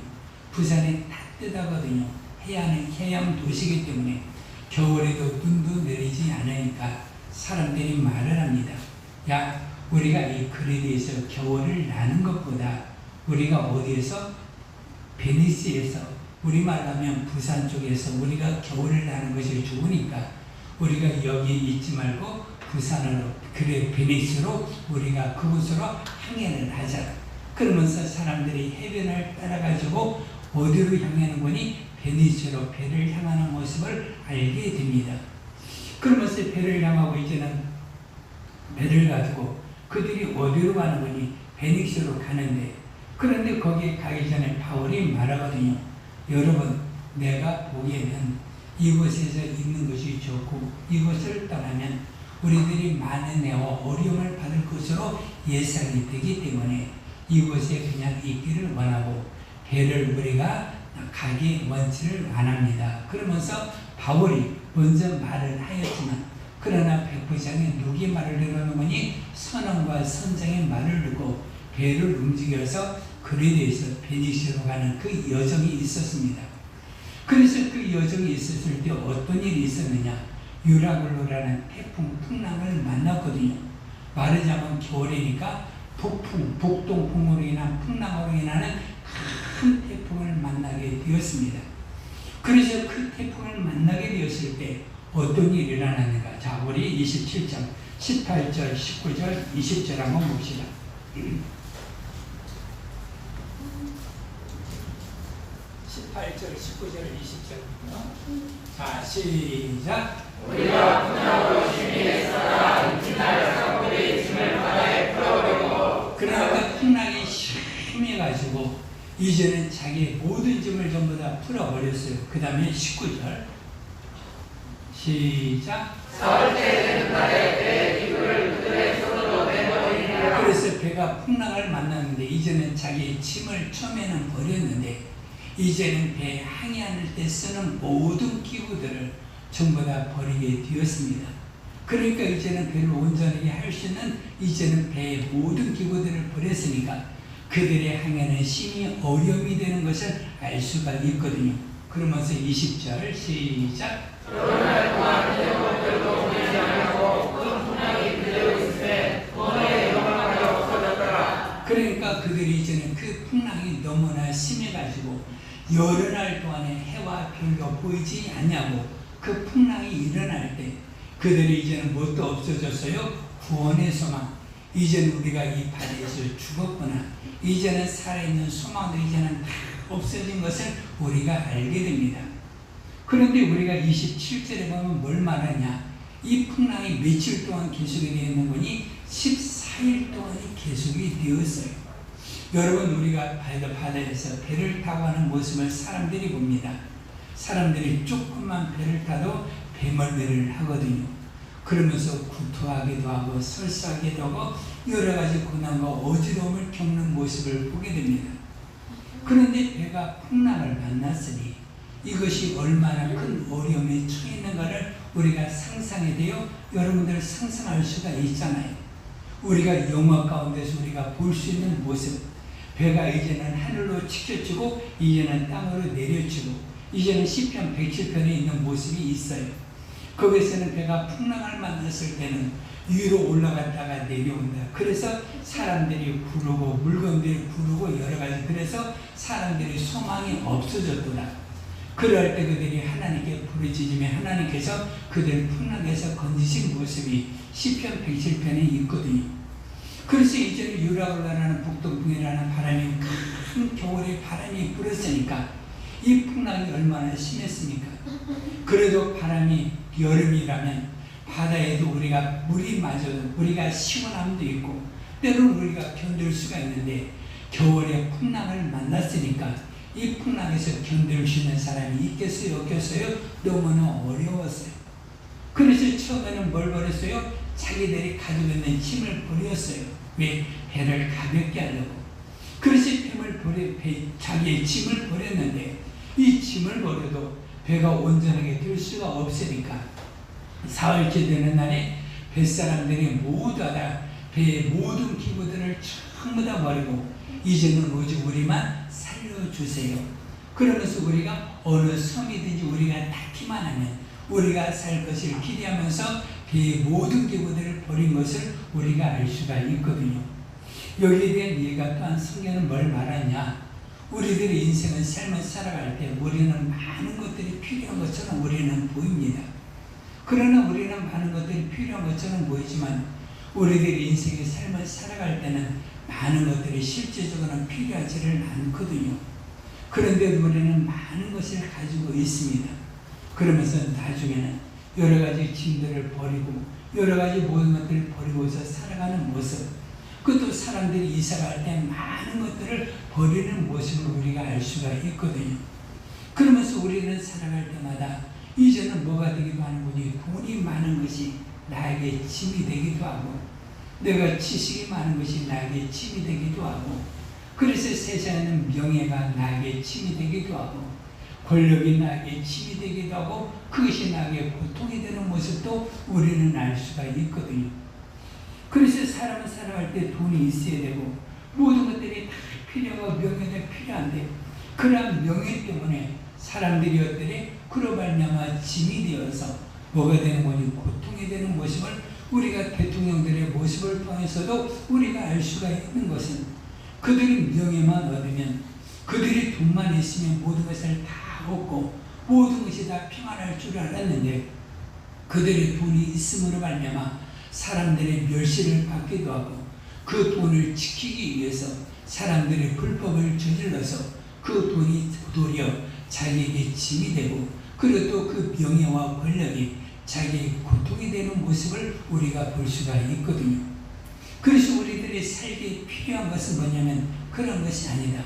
부산이 따뜻하거든요. 해양 도시이기 때문에 겨울에도 눈도 내리지 않으니까 사람들이 말을 합니다. 야, 우리가 이 그레데에서 겨울을 나는 것보다 우리가 어디에서 베니스에서 우리말 하면 부산 쪽에서 우리가 겨울을 나는 것이 좋으니까 우리가 여기 있지 말고 부산으로 그래 베니스로 우리가 그곳으로 항해를 하자. 그러면서 사람들이 해변을 따라가지고 어디로 향하는 거니? 베니스로 배를 향하는 모습을 알게 됩니다. 그러면서 배를 향하고 이제는 배를 가지고 그들이 어디로 가는 거니? 베니스로 가는데, 그런데 거기에 가기 전에 바울이 말하거든요. 여러분, 내가 보기에는 이곳에서 있는 것이 좋고 이곳을 떠나면 우리들이 많은 애와 어려움을 받을 것으로 예상이 되기 때문에 이곳에 그냥 있기를 원하고 배를 우리가 가기 원치를 안 합니다. 그러면서 바울이 먼저 말을 하였지만, 그러나 백부장이 누구의 말을 들어는 거니? 선왕과 선장의 말을 듣고 배를 움직여서 그리스에서 베니스로 가는 그 여정이 있었습니다. 그래서 그 여정이 있었을 때 어떤 일이 있었느냐? 유라굴로라는 태풍 풍랑을 만났거든요. 말하자면 겨울이니까 북풍, 북동풍으로 인한 풍랑으로 인하는 큰 태풍을 만나게 되었습니다. 그래서 그 태풍을 만나게 되었을 때 어떤 일이 일어났는가? 자, 우리 27장 18절, 19절, 20절 한번 봅시다. 18절, 19절, 20절입니다. 자, 시작. 우리가 풍랑으로 심히 있어라. 이날 사람들이 짐을 바다에 풀어버리고. 그러나 풍랑이 심해가지고 이제는 자기 모든 짐을 전부 다 풀어버렸어요. 그 다음에 19절 시작. 사흘째 되는 날에 배 기구를 그들의 손으로 내버리니라. 그래서 배가 풍랑을 만났는데 이제는 자기 짐을 처음에는 버렸는데 이제는 배 항해할 때 쓰는 모든 기구들을 전부 다 버리게 되었습니다. 그러니까 이제는 배를 온전하게 할 수 있는 이제는 배의 모든 기구들을 버렸으니까 그들의 항해는 심히 어려움이 되는 것을 알 수가 있거든요. 그러면서 20절 시작. 그날 동안 대원들도 보내지 않고 큰 풍랑이 그대로 있으되 문어의 영광이 없어졌더라. 그러니까 그들이 이제는 그 풍랑이 너무나 심해가지고 여러 날 동안에 해와 별도 보이지 않냐고 그 풍랑이 일어날 때 그들이 이제는 뭣도 없어졌어요? 구원의 소망. 이제는 우리가 이 바다에서 죽었구나. 이제는 살아있는 소망도 이제는 다 없어진 것을 우리가 알게 됩니다. 그런데 우리가 27절에 보면 뭘 말하냐? 이 풍랑이 며칠 동안 계속이 되는 거니? 14일 동안이 계속이 되었어요. 여러분, 우리가 바다에서 배를 타고 가는 모습을 사람들이 봅니다. 사람들이 조금만 배를 타도 배멀미를 하거든요. 그러면서 구토하기도 하고 설사하기도 하고 여러 가지 고난과 어지러움을 겪는 모습을 보게 됩니다. 그런데 배가 풍랑을 만났으니 이것이 얼마나 큰 어려움에 처해 있는가를 우리가 상상이 되어 여러분들 상상할 수가 있잖아요. 우리가 영화 가운데서 우리가 볼 수 있는 모습, 배가 이제는 하늘로 치켜지고 이제는 땅으로 내려지고 이제는 시편 107편에 있는 모습이 있어요. 거기서는 배가 풍랑을 만났을 때는 위로 올라갔다가 내려온다. 그래서 사람들이 구르고 물건들이 구르고 여러 가지, 그래서 사람들이 소망이 없어졌더라. 그럴 때 그들이 하나님께 부르짖으며 하나님께서 그들 풍랑에서 건지신 모습이 시편 107편에 있거든요. 그래서 이제는 유라굴라라는 북동풍이라는 바람이 큰 겨울에 바람이 불었으니까 이 풍랑이 얼마나 심했습니까? 그래도 바람이 여름이라면 바다에도 우리가 물이 맞아도 우리가 시원함도 있고 때로는 우리가 견딜 수가 있는데 겨울에 풍랑을 만났으니까 이 풍랑에서 견딜 수 있는 사람이 있겠어요? 없겠어요? 너무나 어려웠어요. 그래서 처음에는 뭘 버렸어요? 자기들이 가지고 있는 짐을 버렸어요. 왜? 배를 가볍게 하려고. 그래서 자기의 짐을 버렸는데 이 짐을 버려도 배가 온전하게 될 수가 없으니까 사흘째 되는 날에 뱃사람들이 모두 다 배의 모든 기구들을 전부 다 버리고 이제는 오직 우리만 살려주세요. 그러면서 우리가 어느 섬이든지 우리가 닿기만 하면 우리가 살 것을 기대하면서 배의 모든 기구들을 버린 것을 우리가 알 수가 있거든요. 여기에 대한 이해가 또한 성경은 뭘 말하냐? 우리들의 인생은 삶을 살아갈 때 우리는 많은 것들이 필요한 것처럼 우리는 보입니다. 그러나 우리는 많은 것들이 필요한 것처럼 보이지만 우리들이 인생의 삶을 살아갈 때는 많은 것들이 실제적으로는 필요하지를 않거든요. 그런데 우리는 많은 것을 가지고 있습니다. 그러면서 나중에는 여러 가지 짐들을 버리고 여러 가지 모든 것들을 버리고서 살아가는 모습, 그것도 사람들이 이사갈 때 많은 것들을 버리는 모습을 우리가 알 수가 있거든요. 그러면서 우리는 살아갈 때마다 이제는 뭐가 되기도 하는군요. 돈이 많은 것이 나에게 짐이 되기도 하고, 내가 지식이 많은 것이 나에게 짐이 되기도 하고, 그래서 세상에는 명예가 나에게 짐이 되기도 하고, 권력이 나에게 짐이 되기도 하고, 그것이 나에게 고통이 되는 모습도 우리는 알 수가 있거든요. 그래서 사람은 살아갈 때 돈이 있어야 되고 모든 것들이 다 필요하고 명예가 필요한데, 그러한 명예 때문에 사람들이 어떠래? 그로 말미암아 짐이 되어서 뭐가 되는 거니? 고통이 되는 모습을 우리가 대통령들의 모습을 통해서도 우리가 알 수가 있는 것은, 그들이 명예만 얻으면, 그들이 돈만 있으면 모든 것을 다 얻고 모든 것이 다 평안할 줄 알았는데, 그들의 돈이 있음으로 말미암아 사람들의 멸시를 받기도 하고, 그 돈을 지키기 위해서 사람들의 불법을 저질러서 그 돈이 도리어 자기에게 짐이 되고, 그리고 또 그 명예와 권력이 자기의 고통이 되는 모습을 우리가 볼 수가 있거든요. 그래서 우리들이 살기에 필요한 것은 뭐냐면 그런 것이 아니다.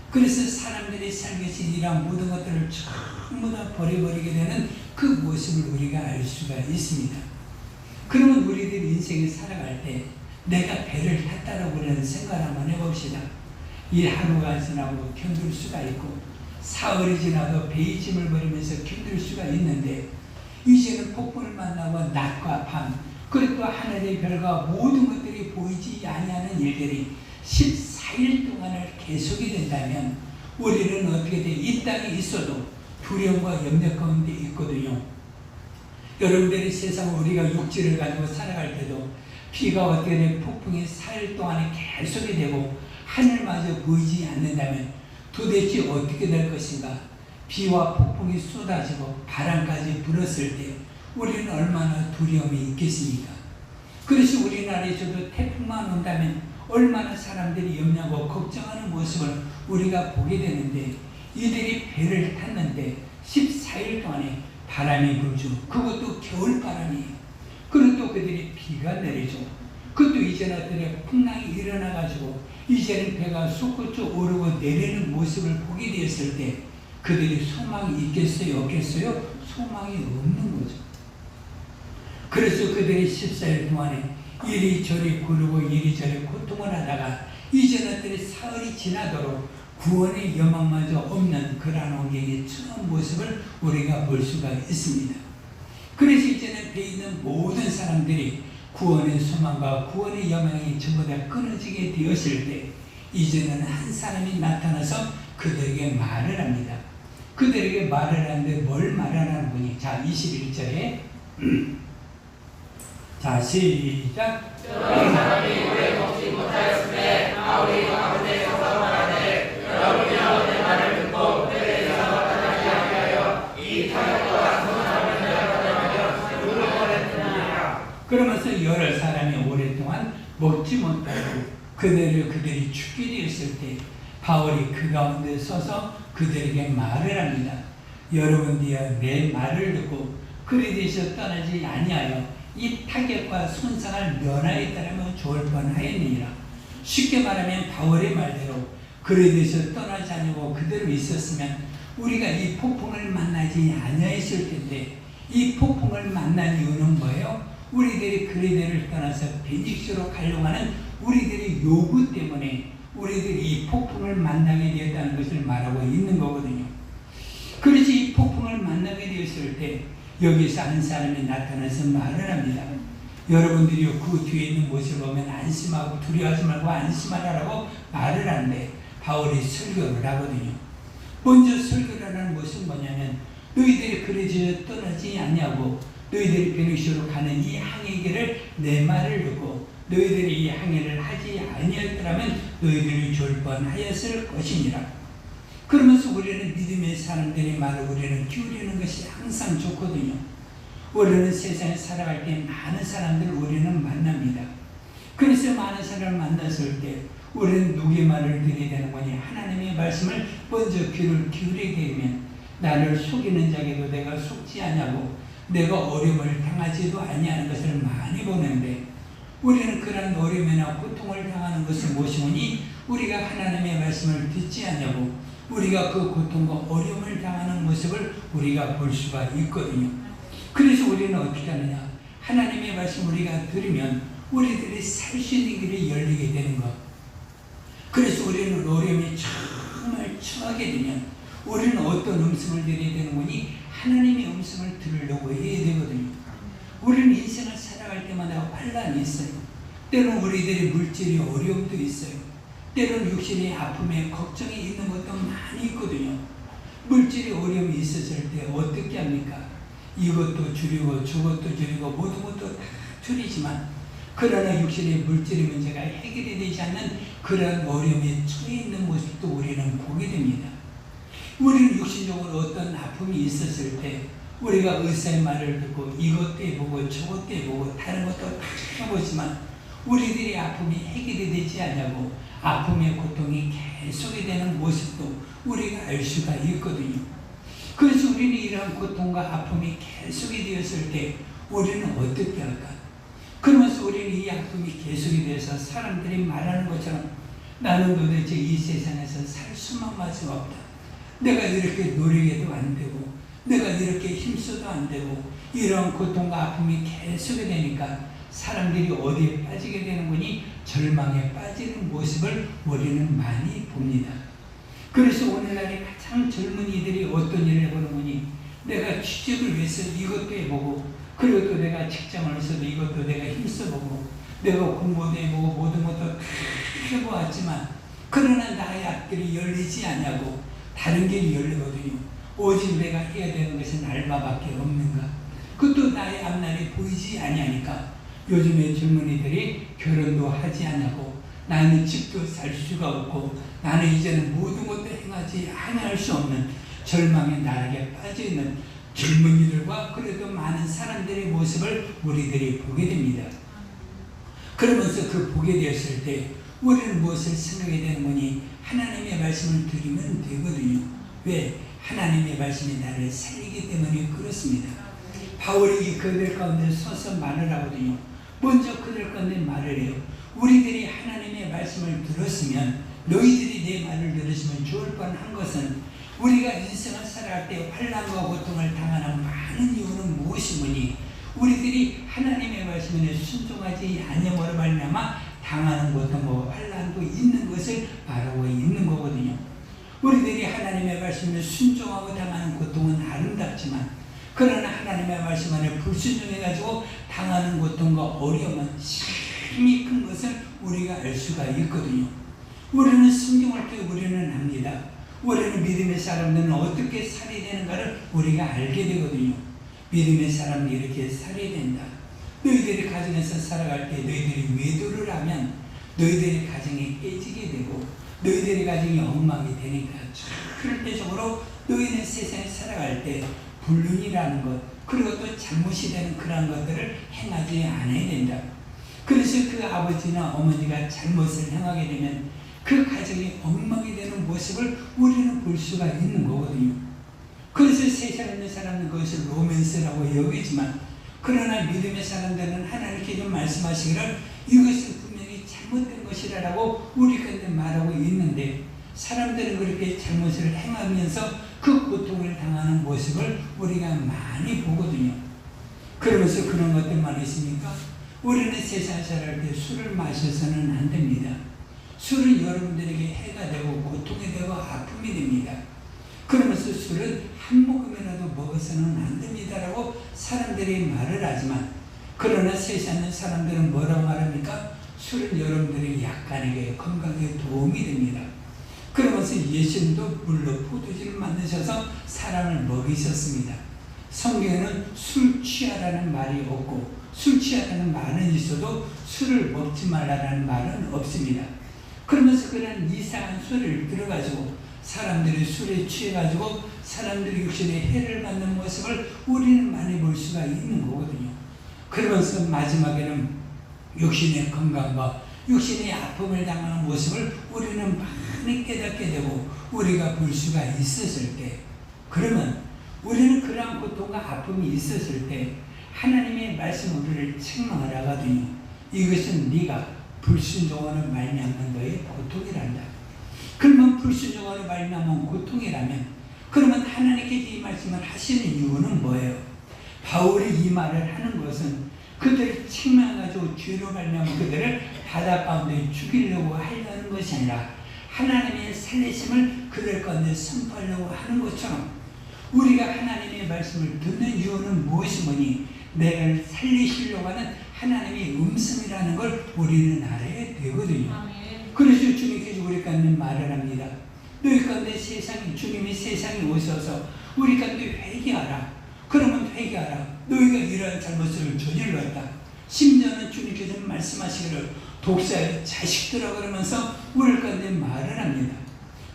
그래서 사람들이 살기 이러한 모든 것들을 전부 다 버려버리게 되는 그 모습을 우리가 알 수가 있습니다. 그러면 우리들이 인생을 살아갈 때 내가 배를 탔다라고 하는 생각을 한번 해봅시다. 이 하루가 지나고 견딜 수가 있고, 사흘이 지나도 배의 짐을 버리면서 견딜 수가 있는데, 이제는 폭풍을 만나고 낮과 밤, 그리고 또 하늘의 별과 모든 것들이 보이지 아니하는 일들이 14일 동안을 계속이 된다면 우리는 어떻게 돼? 이 땅에 있어도 두려움과 염려 가운데 있거든요. 여러분들이 세상 우리가 육지를 가지고 살아갈 때도 비가 어떻게 돼? 폭풍이 4일 동안에 계속이 되고 하늘마저 보이지 않는다면 도대체 어떻게 될 것인가? 비와 폭풍이 쏟아지고 바람까지 불었을 때 우리는 얼마나 두려움이 있겠습니까? 그래서 우리나라에서도 태풍만 온다면 얼마나 사람들이 염려하고 걱정하는 모습을 우리가 보게 되는데, 이들이 배를 탔는데 14일 동안에 바람이 불죠. 그것도 겨울바람이에요. 그리고 또 그들이 비가 내리죠. 그것도 이제는 어떤 풍랑이 일어나가지고 이제는 배가 솟구쳐 오르고 내리는 모습을 보게 되었을 때 그들이 소망이 있겠어요? 없겠어요? 소망이 없는 거죠. 그래서 그들이 14일 동안에 이리저리 구르고 이리저리 고통을 하다가 이제는 어떤 사흘이 지나도록 구원의 여망마저 없는 그러한 환경의 처음 모습을 우리가 볼 수가 있습니다. 그래서 이제는 배에 있는 모든 사람들이 구원의 소망과 구원의 여망이 전부 다 끊어지게 되었을 때 이제는 한 사람이 나타나서 그들에게 말을 합니다. 그들에게 말을 하는데 뭘 말하는 분이? 자, 21절에 자, 시작. 저런 사람이 오래 먹지 못하였으되 바울이 가운데 서서 말하되, 여러분이 내 말을 듣고 때에서 떠나지 아니하여 이 타격과 선함을 내려가려면 누구를 보냈느냐. 그러면서 여러 사람이 오랫동안 먹지 못하고 그들이 죽게 되었을 때 바울이 그 가운데 서서 그들에게 말을 합니다. 여러분들이여 내 말을 듣고 그리 대해서 떠나지 아니하여 이 타격과 손상을 면하였다면 좋을 뻔하였느니라. 쉽게 말하면 바울의 말대로 그리 대해서 떠나지 않고 그대로 있었으면 우리가 이 폭풍을 만나지 아니하였을 텐데, 이 폭풍을 만난 이유는 뭐예요? 우리들이 그리들을 떠나서 베니스로 가려고 하는 우리들의 요구 때문에 우리들이 이 폭풍을 만나게 되었다는 것을 말하고 있는 거거든요. 그래서 이 폭풍을 만나게 되었을 때 여기서 한 사람이 나타나서 말을 합니다. 여러분들이 그 뒤에 있는 모습을 보면 안심하고 두려워하지 말고 안심하라고 말을 하는데 바울이 설교를 하거든요. 먼저 설교를 하는 것은 뭐냐면, 너희들이 그래서 떠나지 않냐고, 너희들이 베니스로 가는 이 항해 길을 내 말을 듣고 너희들이 이 항해를 하지 아니하였더라면 너희들이 졸 뻔하였을 것이니라. 그러면서 우리는 믿음의 사람들의 말을 우리는 기울이는 것이 항상 좋거든요. 우리는 세상에 살아갈 때 많은 사람들을 우리는 만납니다. 그래서 많은 사람을 만났을 때 우리는 누구의 말을 들어야 되는 거니? 하나님의 말씀을 먼저 귀를 기울이게 되면 나를 속이는 자에게도 내가 속지 않냐고 내가 어려움을 당하지도 아니하는 것을 많이 보는데 우리는 그런 어려움이나 고통을 당하는 것을 무엇이오니 우리가 하나님의 말씀을 듣지 않냐고 우리가 그 고통과 어려움을 당하는 모습을 우리가 볼 수가 있거든요. 그래서 우리는 어떻게 하느냐? 하나님의 말씀 우리가 들으면 우리들이 살 수 있는 길이 열리게 되는 것. 그래서 우리는 어려움이 정말 처하게 되면 우리는 어떤 음성을 들어야 되는 거니? 하나님의 음성을 들으려고 해야 되거든요. 우리는 인생을 살아갈 때마다 환란이 있어요. 때로는 우리들의 물질이 어려움도 있어요. 때로는 육신의 아픔에 걱정이 있는 것도 많이 있거든요. 물질이 어려움이 있었을 때 어떻게 합니까? 이것도 줄이고 저것도 줄이고 모든 것도 다 줄이지만 그러나 육신의 물질의 문제가 해결이 되지 않는 그런 어려움에 처해 있는 모습도 우리는 보게 됩니다. 우리는 육신적으로 어떤 아픔이 있었을 때 우리가 의사의 말을 듣고 이것도 해보고 저것도 해보고 다른 것도 다 해보지만 우리들의 아픔이 해결이 되지 않냐고 아픔의 고통이 계속이 되는 모습도 우리가 알 수가 있거든요. 그래서 우리는 이러한 고통과 아픔이 계속이 되었을 때 우리는 어떻게 할까? 그러면서 우리는 이 아픔이 계속이 돼서 사람들이 말하는 것처럼 나는 도대체 이 세상에서 살 수만마저 없다. 내가 이렇게 노력해도 안 되고 내가 이렇게 힘써도 안 되고 이런 고통과 아픔이 계속이 되니까 사람들이 어디에 빠지게 되는 거니? 절망에 빠지는 모습을 우리는 많이 봅니다. 그래서 오늘날에 가장 젊은이들이 어떤 일을 해보는 거니? 내가 취직을 위해서 이것도 해보고 그리고 또 내가 직장을 해서도 이것도 내가 힘써보고 내가 공부도 해보고 모든 것도 다 해보았지만 그러나 나의 앞길이 열리지 않냐고 다른 길이 열리거든요. 오직 내가 해야 되는 것은 알바밖에 없는가? 그것도 나의 앞날이 보이지 아니하니까 요즘에 젊은이들이 결혼도 하지 않냐고 나는 집도 살 수가 없고 나는 이제는 모든 것도 행하지 아니할 수 없는 절망의 나락에 빠져있는 젊은이들과 그래도 많은 사람들의 모습을 우리들이 보게 됩니다. 그러면서 그 보게 되었을 때 우리는 무엇을 생각해야 되는 거니? 하나님의 말씀을 들으면 되거든요. 왜? 하나님의 말씀이 나를 살리기 때문에 그렇습니다. 바울이 그들 가운데 서서 말을 하거든요. 먼저 그들 가운데 말을 해요. 우리들이 하나님의 말씀을 들었으면 너희들이 내 말을 들으시면 좋을 뻔한 것은 우리가 인생을 살아갈 때 환난과 고통을 당하는 많은 이유는 무엇이오니 우리들이 하나님의 말씀에 순종하지 않음으로 말미암아 당하는 고통과 환난도 있는 것을 말하고 있는 거거든요. 우리들이 하나님의 말씀에 순종하고 당하는 고통은 아름답지만 그러나 하나님의 말씀 안에 불순종해가지고 당하는 고통과 어려움은 힘이 큰 것을 우리가 알 수가 있거든요. 우리는 성경을 때 우리는 압니다. 우리는 믿음의 사람들은 어떻게 살아야 되는가를 우리가 알게 되거든요. 믿음의 사람이 이렇게 살아야 된다. 너희들이 가정에서 살아갈 때 너희들이 외도를 하면 너희들의 가정이 깨지게 되고 너희들의 가정이 엉망이 되니까 절대적으로 너희는 세상에 살아갈 때 불륜이라는 것 그리고 또 잘못이 되는 그런 것들을 행하지 않아야 된다. 그래서 그 아버지나 어머니가 잘못을 행하게 되면 그 가정이 엉망이 되는 모습을 우리는 볼 수가 있는 거거든요. 그래서 세상에 있는 사람은 그것을 로맨스라고 여기지만 그러나 믿음의 사람들은 하나님께 좀 말씀하시기를 이것은 분명히 잘못된 것이라고 우리가 말하고 있는데 사람들은 그렇게 잘못을 행하면서 그 고통을 당하는 모습을 우리가 많이 보거든요. 그러면서 그런 것들만 있습니까? 우리는 세상에 살아갈 때 술을 마셔서는 안 됩니다. 술은 여러분들에게 해가 되고 고통이 되고 아픔이 됩니다. 그러면서 술은 한 모금이라도 먹어서는 안 됩니다라고 사람들이 말을 하지만 그러나 세상에 있는 사람들은 뭐라고 말합니까? 술은 여러분들의 약간에게 건강에 도움이 됩니다. 그러면서 예수님도 물로 포도주를 만드셔서 사람을 먹이셨습니다. 성경에는 술 취하라는 말이 없고 술 취하라는 말은 있어도 술을 먹지 말라는 말은 없습니다. 그러면서 그런 이상한 소리를 들어가지고 사람들이 술에 취해가지고 사람들이 육신에 해를 받는 모습을 우리는 많이 볼 수가 있는 거거든요. 그러면서 마지막에는 육신의 건강과 육신의 아픔을 당하는 모습을 우리는 많이 깨닫게 되고 우리가 볼 수가 있었을 때, 그러면 우리는 그러한 고통과 아픔이 있었을 때 하나님의 말씀 우리를 책망을 하거든요. 이것은 네가 불순종하는 말미암는 너의 고통이란다. 그러면 불순종하는 말미암은 고통이라면, 그러면 하나님께서 이 말씀을 하시는 이유는 뭐예요? 바울이 이 말을 하는 것은 그들을 책망해가지고 죄로 말미암아 그들을 바다 가운데 죽이려고 하려는 것이 아니라 하나님의 살리심을 그들 가운데 선포하려고 하는 것처럼, 우리가 하나님의 말씀을 듣는 이유는 무엇이니 내를 살리시려고 하는 하나님의 음성이라는 걸 우리는 알아야 되거든요. 그래서 주님께서 우리 가운데 말을 합니다. 너희 가운데 주님이 세상에 오셔서 우리 가운데 회개하라. 그러면 회개하라. 너희가 이러한 잘못을 저질렀다. 심지어는 주님께서 말씀하시기를 독사의 자식들아 그러면서 우리 가운데 말을 합니다.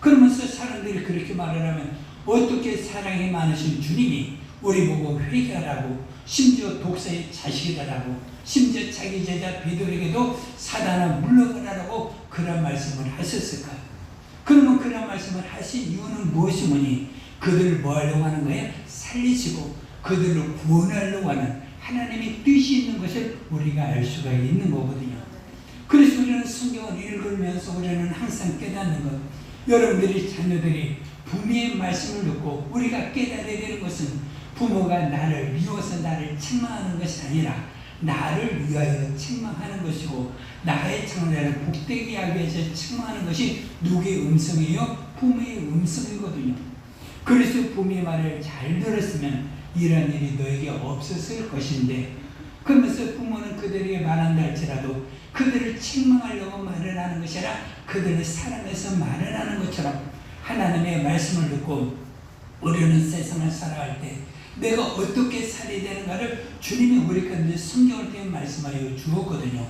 그러면서 사람들이 그렇게 말을 하면 어떻게 사랑이 많으신 주님이 우리 보고 회개하라고, 심지어 독사의 자식이라고, 심지어 자기 제자 베드로에게도 사단아 물러가라고 그런 말씀을 하셨을까? 그러면 그런 말씀을 하신 이유는 무엇이니? 그들을 뭐 하려고 하는 거예요? 살리시고 그들을 구원하려고 하는 하나님의 뜻이 있는 것을 우리가 알 수가 있는 거거든요. 그래서 우리는 성경을 읽으면서 우리는 항상 깨닫는 것, 여러분들이 자녀들이 부모의 말씀을 듣고 우리가 깨달아야 되는 것은 부모가 나를 미워서 나를 책망하는 것이 아니라 나를 위하여 책망하는 것이고, 나의 장래를 복되게 하기 위해서 책망하는 것이 누구의 음성이에요? 부모의 음성이거든요. 그래서 부모의 말을 잘 들었으면 이런 일이 너에게 없었을 것인데, 그러면서 부모는 그들에게 말한다 할지라도 그들을 책망하려고 말을 하는 것이 아니라 그들을 사랑해서 말을 하는 것처럼, 하나님의 말씀을 듣고 우리는 세상을 살아갈 때 내가 어떻게 살아야 되는가를 주님이 우리 가운데 성경을 통해 말씀하여 주었거든요.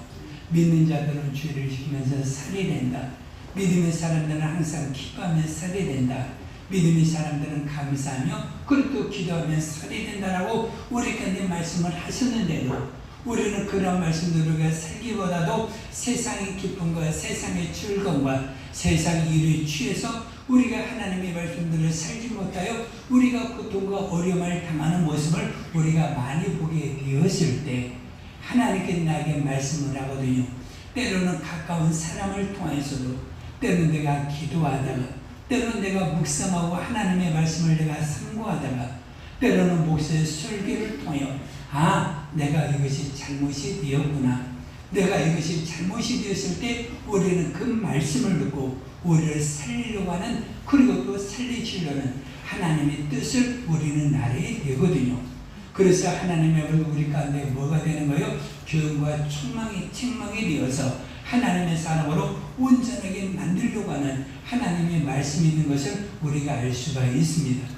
믿는 자들은 죄를 지키면서 살아야 된다. 믿음의 사람들은 항상 기뻐하며 살아야 된다. 믿음의 사람들은 감사하며 그리고 기도하며 살아야 된다라고 우리 가운데 말씀을 하셨는데도 우리는 그런 말씀들을 살기보다도 세상의 기쁨과 세상의 즐거움과 세상의 일에 취해서 우리가 하나님의 말씀들을 살지 못하여 우리가 고통과 어려움을 당하는 모습을 우리가 많이 보게 되었을 때 하나님께 나에게 말씀을 하거든요. 때로는 가까운 사람을 통해서도, 때로는 내가 기도하다가, 때로는 내가 묵상하고 하나님의 말씀을 내가 상고하다가, 때로는 목사의 설교를 통하여 내가 이것이 잘못이 되었구나. 내가 이것이 잘못이 되었을 때 우리는 그 말씀을 듣고 우리를 살리려고 하는, 그리고 또 살리시려는 하나님의 뜻을 우리는 알아야 되거든요. 그래서 하나님의 우리 가운데 뭐가 되는 거예요? 교훈과 책망이 되어서 하나님의 사람으로 온전하게 만들려고 하는 하나님의 말씀이 있는 것을 우리가 알 수가 있습니다.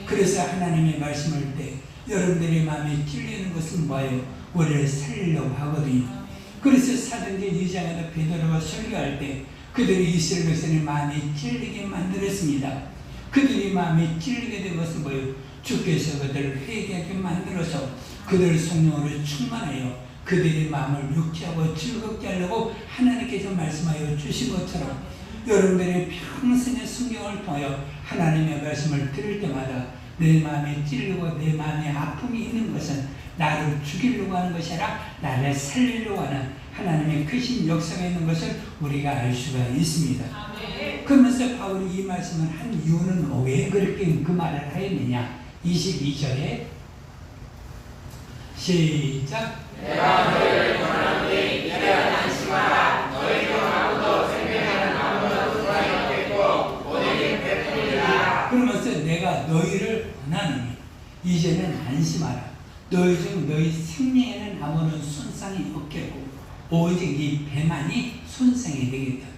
그래서 하나님의 말씀을 때 여러분들의 마음이 찔리는 것은 뭐예요? 우리를 살리려고 하거든요. 그래서 사도행전 2장에서 베드로가 설교할 때 그들이 이스라엘 백성의 마음이 찔리게 만들었습니다. 그들이 마음이 찔리게 된 것은 뭐예요? 주께서 그들을 회개하게 만들어서 그들을 성령으로 충만하여 그들의 마음을 육지하고 즐겁게 하려고 하나님께서 말씀하여 주신 것처럼, 여러분들의 평생의 성경을 통하여 하나님의 말씀을 들을 때마다 내 마음에 찔리고 내 마음에 아픔이 있는 것은 나를 죽이려고 하는 것이 아니라 나를 살리려고 하는 하나님의 크신 역사가 있는 것을 우리가 알 수가 있습니다. 그러면서 바울이 이 말씀을 한 이유는 왜 그렇게 그 말을 하였느냐? 22절에 시작. 내가 너희를 권하노니 이를 안심하라. 너희 중 아무도 생명하는 아무도 소망이 없겠고 오직 베풀리라. 그러면서 내가 너희를 권하노니, 이제는 안심하라. 너희 중 너희 생명에는 아무런 손상이 없겠고 오직 이 배만이 손상이 되겠다.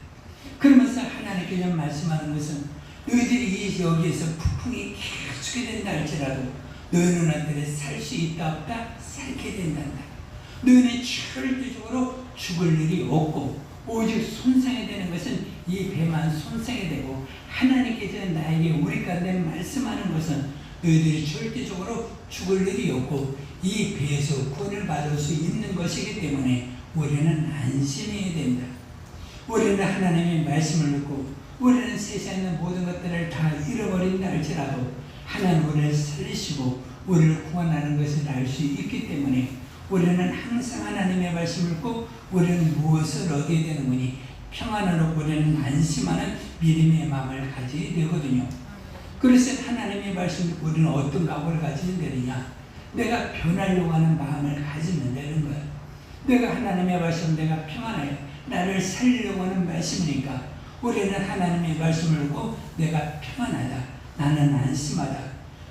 그러면서 하나님께서 말씀하는 것은 너희들이 여기에서 폭풍이 계속이 된다 할지라도 너희는 한테 살 수 있다 없다? 살게 된단다. 너희는 절대적으로 죽을 일이 없고 오직 손상이 되는 것은 이 배만 손상이 되고, 하나님께서 나에게 우리 가운데 말씀하는 것은 너희들이 절대적으로 죽을 일이 없고 이 배에서 구원을 받을 수 있는 것이기 때문에 우리는 안심해야 된다. 우리는 하나님의 말씀을 듣고 우리는 세상에 있는 모든 것들을 다 잃어버린다 할지라도 하나님 우리를 살리시고 우리를 구원하는 것을 알 수 있기 때문에 우리는 항상 하나님의 말씀을 듣고 우리는 무엇을 얻어야 되는구니 평안으로 우리는 안심하는 믿음의 마음을 가지게 되거든요. 그래서 하나님의 말씀을 듣고 우리는 어떤 각오를 가지면 되느냐? 내가 변하려고 하는 마음을 가지면 되는 거야. 내가 하나님의 말씀, 내가 평안해 나를 살리려고 하는 말씀이니까 우리는 하나님의 말씀을 듣고 내가 평안하다, 나는 안심하다.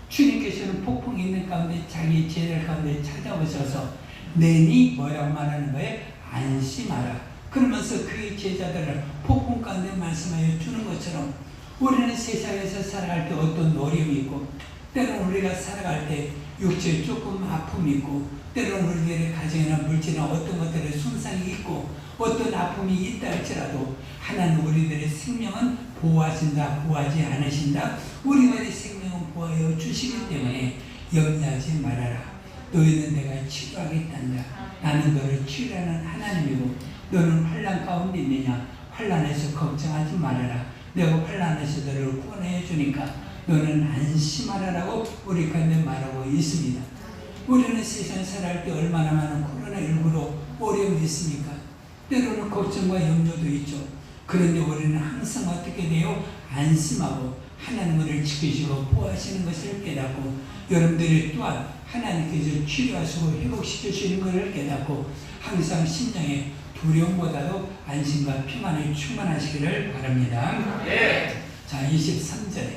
주님께서는 폭풍이 있는 가운데 자기 제자들 가운데 찾아오셔서 내니 뭐라고 말하는 거예요? 안심하라. 그러면서 그 제자들을 폭풍 가운데 말씀하여 주는 것처럼 우리는 세상에서 살아갈 때 어떤 어려움이 있고 때로는 우리가 살아갈 때 육체에 조금 아픔이 있고 때로는 우리들의 가정이나 물질이나 어떤 것들의 손상이 있고 어떤 아픔이 있다 할지라도 하나님 우리들의 생명은 보호하신다, 보호하지 않으신다. 우리들의 생명은 보호하여 주시기 때문에 염려하지 말아라. 너희는 내가 치료하겠단다. 나는 너를 치료하는 하나님이고 너는 환난 가운데 있느냐? 환난에서 걱정하지 말아라. 내가 환난에서 너를 구원해 주니까 너는 안심하라라고 우리 가운데 말하고 있습니다. 우리는 세상에 살아갈 때 얼마나 많은 코로나19로 어려움이 있습니까? 때로는 걱정과 염려도 있죠. 그런데 우리는 항상 어떻게 돼요? 안심하고 하나님 우리를 지키시고 보호하시는 것을 깨닫고 여러분들이 또한 하나님께서 치료하시고 회복시키시는 것을 깨닫고 항상 심령에 두려움보다도 안심과 평안에 충만하시기를 바랍니다. 네. 자, 23절에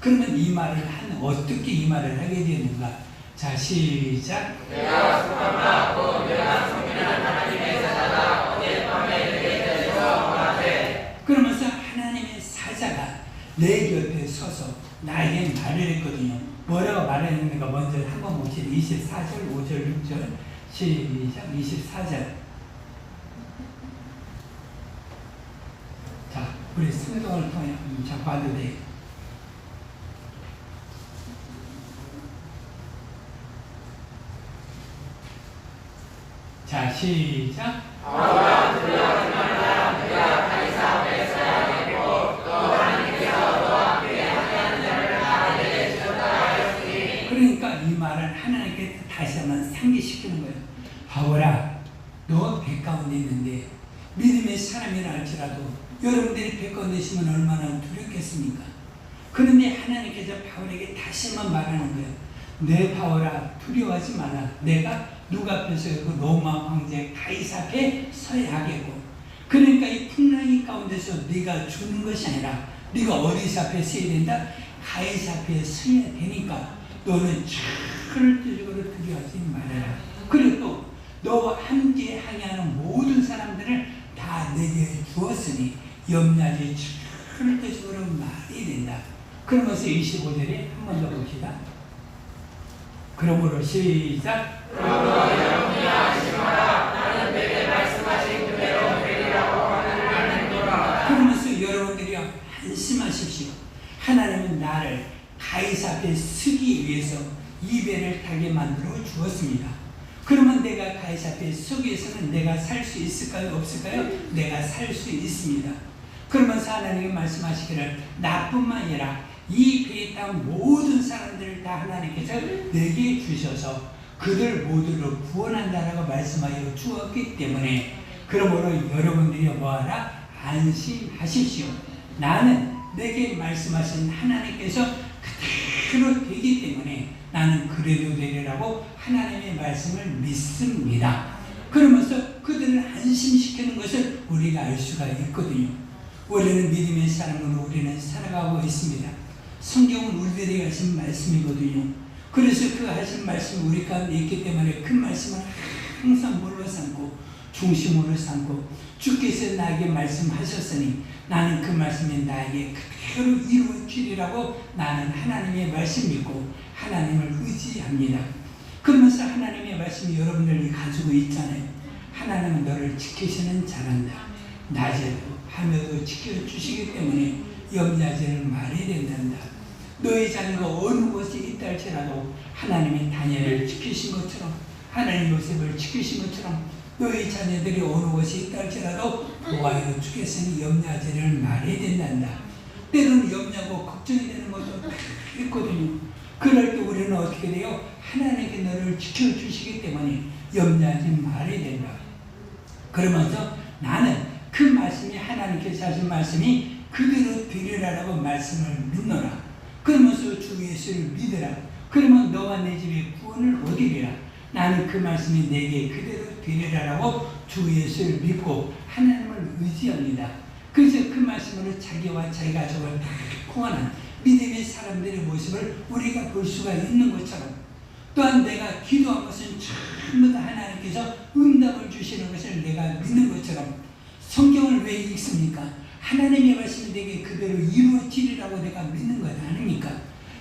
그러면 이 말을 어떻게 이 말을 하게 되는가? 자, 시작. 내가 소망하고 내가 성민한 하나님의 사자가 어젯밤에 내게 들려서 말하되. 그러면서 하나님의 사자가 내 곁에 서서 나에게 말을 했거든요. 뭐라고 말했는가 먼저 한번 봅시다. 24절, 5절, 6절 시작. 24절. 자, 우리 성경을 통해 자 봐도 돼. 자, 시작. 바울아 두려워하지 말라. 내가 가이사 앞에 서야겠고 또 하나님께서 너와 함께 함께하는 자를 다 내게 주셨다 하였으니. 그러니까 이 말을 하나님께 다시 한번 상기시키는 거예요. 바울아, 너 배 가운데 있는데 믿음의 사람이라 할지라도 여러분들이 배 가운데 있으면 얼마나 두렵겠습니까? 그런데 하나님께서 바울에게 다시 한번 말하는 거예요. 내 바울아 두려워하지 마라. 내가 누가 앞에서 그 로마 황제 가이사 앞에 서야 하겠고, 그러니까 이 풍랑이 가운데서 네가 죽는 것이 아니라 네가 어디서 앞에 서야 된다? 가이사 앞에 서야 되니까 너는 절대적으로 두려워하지 말아라. 그리고 또 너와 함께 항해하는 모든 사람들을 다 내게 주었으니 염려하지 절대적으로 말이 된다. 그러면서 25절에 한 번 더 봅시다. 그러므로 시작. 그러므로 여러분이 안심하라. 나는 내게 말씀하신 그대로 되리라고 하나님을 알는도다. 그러면서 여러분들이 안심하십시오. 하나님은 나를 가이사 앞에 서기 위해서 이 배를 타게 만들어 주었습니다. 그러면 내가 가이사 앞에 서기 위해서는 내가 살 수 있을까요? 없을까요? 내가 살 수 있습니다. 그러면서 하나님이 말씀하시기를 나뿐만 아니라 이 배에 탄 모든 사람들을 다 하나님께서 내게 주셔서 그들 모두를 구원한다라고 말씀하여 주었기 때문에 그러므로 여러분들이 뭐하라? 안심하십시오. 나는 내게 말씀하신 하나님께서 그대로 되기 때문에 나는 그래도 되리라고 하나님의 말씀을 믿습니다. 그러면서 그들을 안심시키는 것을 우리가 알 수가 있거든요. 우리는 믿음의 사람으로 우리는 살아가고 있습니다. 성경은 우리들에게 하신 말씀이거든요. 그래서 그 하신 말씀이 우리 가운데 있기 때문에 그 말씀을 항상 물로 삼고 중심으로 삼고 주께서 나에게 말씀하셨으니 나는 그 말씀이 나에게 그대로 이루어지리라고 나는 하나님의 말씀 믿고 하나님을 의지합니다. 그러면서 하나님의 말씀이 여러분들이 가지고 있잖아요. 하나님은 너를 지키시는 자란다. 낮에도 밤에도 지켜주시기 때문에 염려하지는 말아야 된단다. 너희 자녀가 어느 곳에 있다 할지라도 하나님이 다니엘을 지키신 것처럼 하나님 요셉을 지키신 것처럼 너희 자녀들이 어느 곳에 있다 할지라도 보아요 주겠으니 염려하지를 말해야 된단다. 때로는 염려하고 걱정이 되는 것도 있거든요. 그럴 때 우리는 어떻게 돼요? 하나님께 너를 지켜주시기 때문에 염려하지 말아야 된다. 그러면서 나는 그 말씀이 하나님께서 하신 말씀이 그대로 되리라라고 말씀을 믿노라. 그러면서 주 예수를 믿으라. 그러면 너와 내 집에 구원을 얻으리라. 나는 그 말씀이 내게 그대로 되리라라고 주 예수를 믿고 하나님을 의지합니다. 그래서 그 말씀으로 자기와 자기 가족을 다 구원한 믿음의 사람들의 모습을 우리가 볼 수가 있는 것처럼, 또한 내가 기도한 것은 전부 다 하나님께서 응답을 주시는 것을 내가 믿는 것처럼, 성경을 왜 읽습니까? 하나님의 말씀이 내게 그대로 이루어지리라고 내가 믿는 것 아닙니까?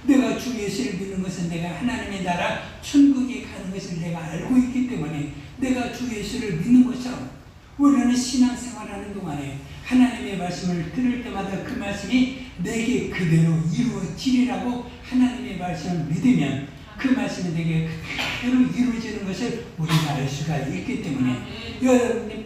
내가 주 예수를 믿는 것은 내가 하나님의 나라 천국에 가는 것을 내가 알고 있기 때문에 내가 주 예수를 믿는 것처럼, 우리는 신앙생활하는 동안에 하나님의 말씀을 들을 때마다 그 말씀이 내게 그대로 이루어지리라고 하나님의 말씀을 믿으면 그 말씀이 내게 그대로 이루어지는 것을 우리가 알 수가 있기 때문에 여러분이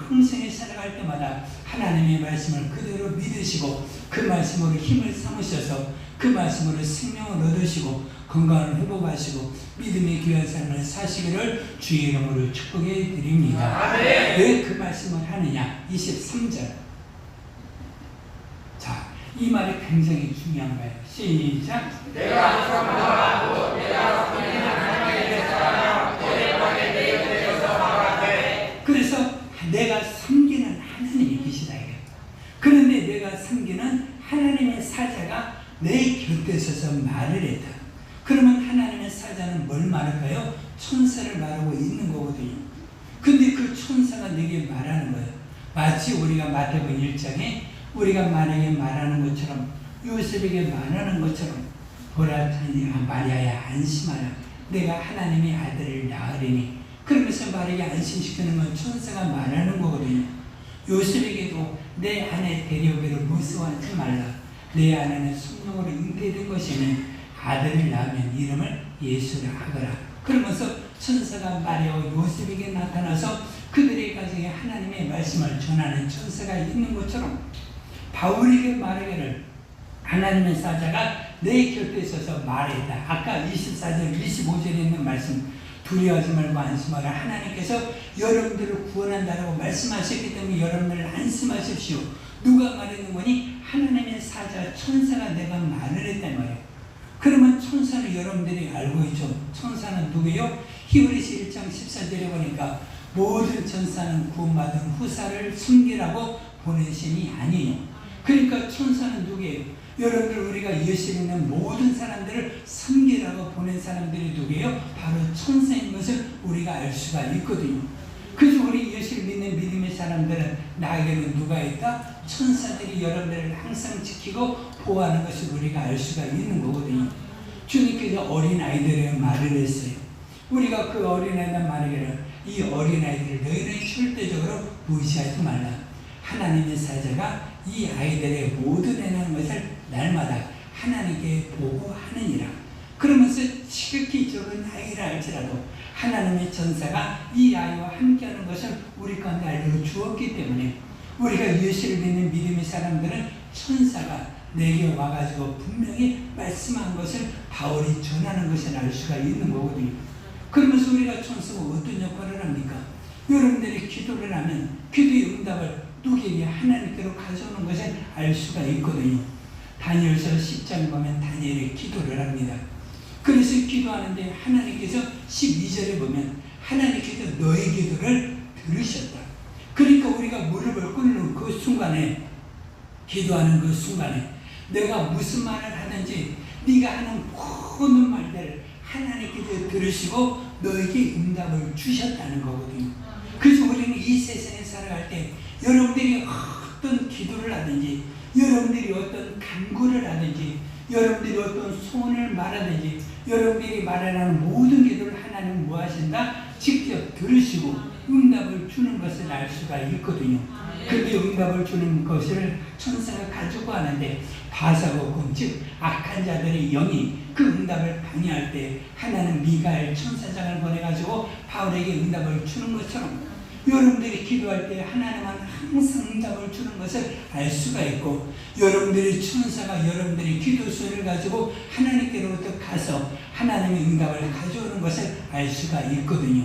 평생에 살아갈 때마다 하나님의 말씀을 그대로 믿으시고 그 말씀으로 힘을 삼으셔서 그 말씀으로 생명을 얻으시고 건강을 회복하시고 믿음의 귀한 삶을 사시기를 주의 이름으로 축복해 드립니다. 왜 그 말씀을 하느냐? 23절. 자, 이 말이 굉장히 중요한 거예요. 시작. 내가 선포하고 내가 섬기는 하나님의 사랑 내 방에 내 곁에서 말하되. 그래서 내가 섬기는 하나님이 계시다 이거예요. 그런데 내가 섬기는 하나님의 사자가 내 곁에 서서 말을 했다. 그러면 하나님의 사자는 뭘 말할까요? 천사를 말하고 있는 거거든요. 근데 그 천사가 내게 말하는 거예요. 마치 우리가 마태복음 1장에 우리가 만약에 말하는 것처럼, 요셉에게 말하는 것처럼, 보라 마리아야 안심하라, 내가 하나님의 아들을 낳으리니. 그러면서 마리아에게 안심시키는 건 천사가 말하는 거거든요. 요셉에게도 내 아내 데려오기를 무서워하지 말라, 내 아내는 성령으로 잉태된 것이니 아들을 낳으면 이름을 예수라 하거라. 그러면서 천사가 마리아와 요셉에게 나타나서 그들의 가정에 하나님의 말씀을 전하는 천사가 있는 것처럼, 바울에게 말하기를 하나님의 사자가 내 곁에 있어서 말했다. 아까 24절 25절에 있는 말씀, 두려워하지 말고 안심하라. 하나님께서 여러분들을 구원한다라고 말씀하셨기 때문에 여러분들을 안심하십시오. 누가 말했는 거니? 하나님의 사자 천사가 내가 말을 했단 말이에요. 그러면 천사는 여러분들이 알고 있죠. 천사는 누구예요? 히브리서 1장 14절에 보니까 모든 천사는 구원받은 후사를 섬기라고 보내심이 아니에요. 그러니까 천사는 누구예요? 여러분들 우리가 예수 믿는 모든 사람들을 섬기라고 보낸 사람들이 누구예요? 바로 천사인 것을 우리가 알 수가 있거든요. 그래서 우리 예수를 믿는 믿음의 사람들은 나에게는 누가 있다? 천사들이 여러분들을 항상 지키고 보호하는 것을 우리가 알 수가 있는 거거든요. 주님께서 어린아이들에게 말을 했어요. 우리가 그 어린아이들 말하기를 이 어린아이들을 너희는 절대적으로 무시하지 말라. 하나님의 사자가 이 아이들의 모든 행하는 것을 날마다 하나님께 보고하느니라. 그러면서 지극히 적은 아이라 할지라도 하나님의 천사가 이 아이와 함께하는 것을 우리 가운데 알려주었기 때문에 우리가 예수를 믿는 믿음의 사람들은 천사가 내게 와가지고 분명히 말씀한 것을 바울이 전하는 것을 알 수가 있는 거거든요. 그러면서 우리가 천사가 어떤 역할을 합니까? 여러분들이 기도를 하면 기도의 응답을 누구에게 하나님께로 가져오는 것을 알 수가 있거든요. 다니엘서 10장에 보면 다니엘이 기도를 합니다. 그래서 기도하는데 하나님께서 12절에 보면 하나님께서 너의 기도를 들으셨다. 그러니까 우리가 무릎을 꿇는 그 순간에, 기도하는 그 순간에 내가 무슨 말을 하든지 네가 하는 모든 말들을 하나님께서 들으시고 너에게 응답을 주셨다는 거거든요. 그래서 우리는 이 세상에 살아갈 때 여러분들이 어떤 기도를 하든지, 여러분들이 어떤 간구를 하든지, 여러분들이 어떤 소원을 말하든지, 여러분들이 말하는 모든 기도를 하나님은 무엇인가 직접 들으시고 응답을 주는 것을 알 수가 있거든요. 그렇게 응답을 주는 것을 천사가 가지고 하는데, 바사고 즉 악한 자들의 영이 그 응답을 방해할 때 하나는 미가엘 천사장을 보내가지고 바울에게 응답을 주는 것처럼 여러분들이 기도할 때 하나님은 항상 응답을 주는 것을 알 수가 있고, 여러분들의 천사가 여러분들의 기도 소리를 가지고 하나님께로부터 가서 하나님의 응답을 가져오는 것을 알 수가 있거든요.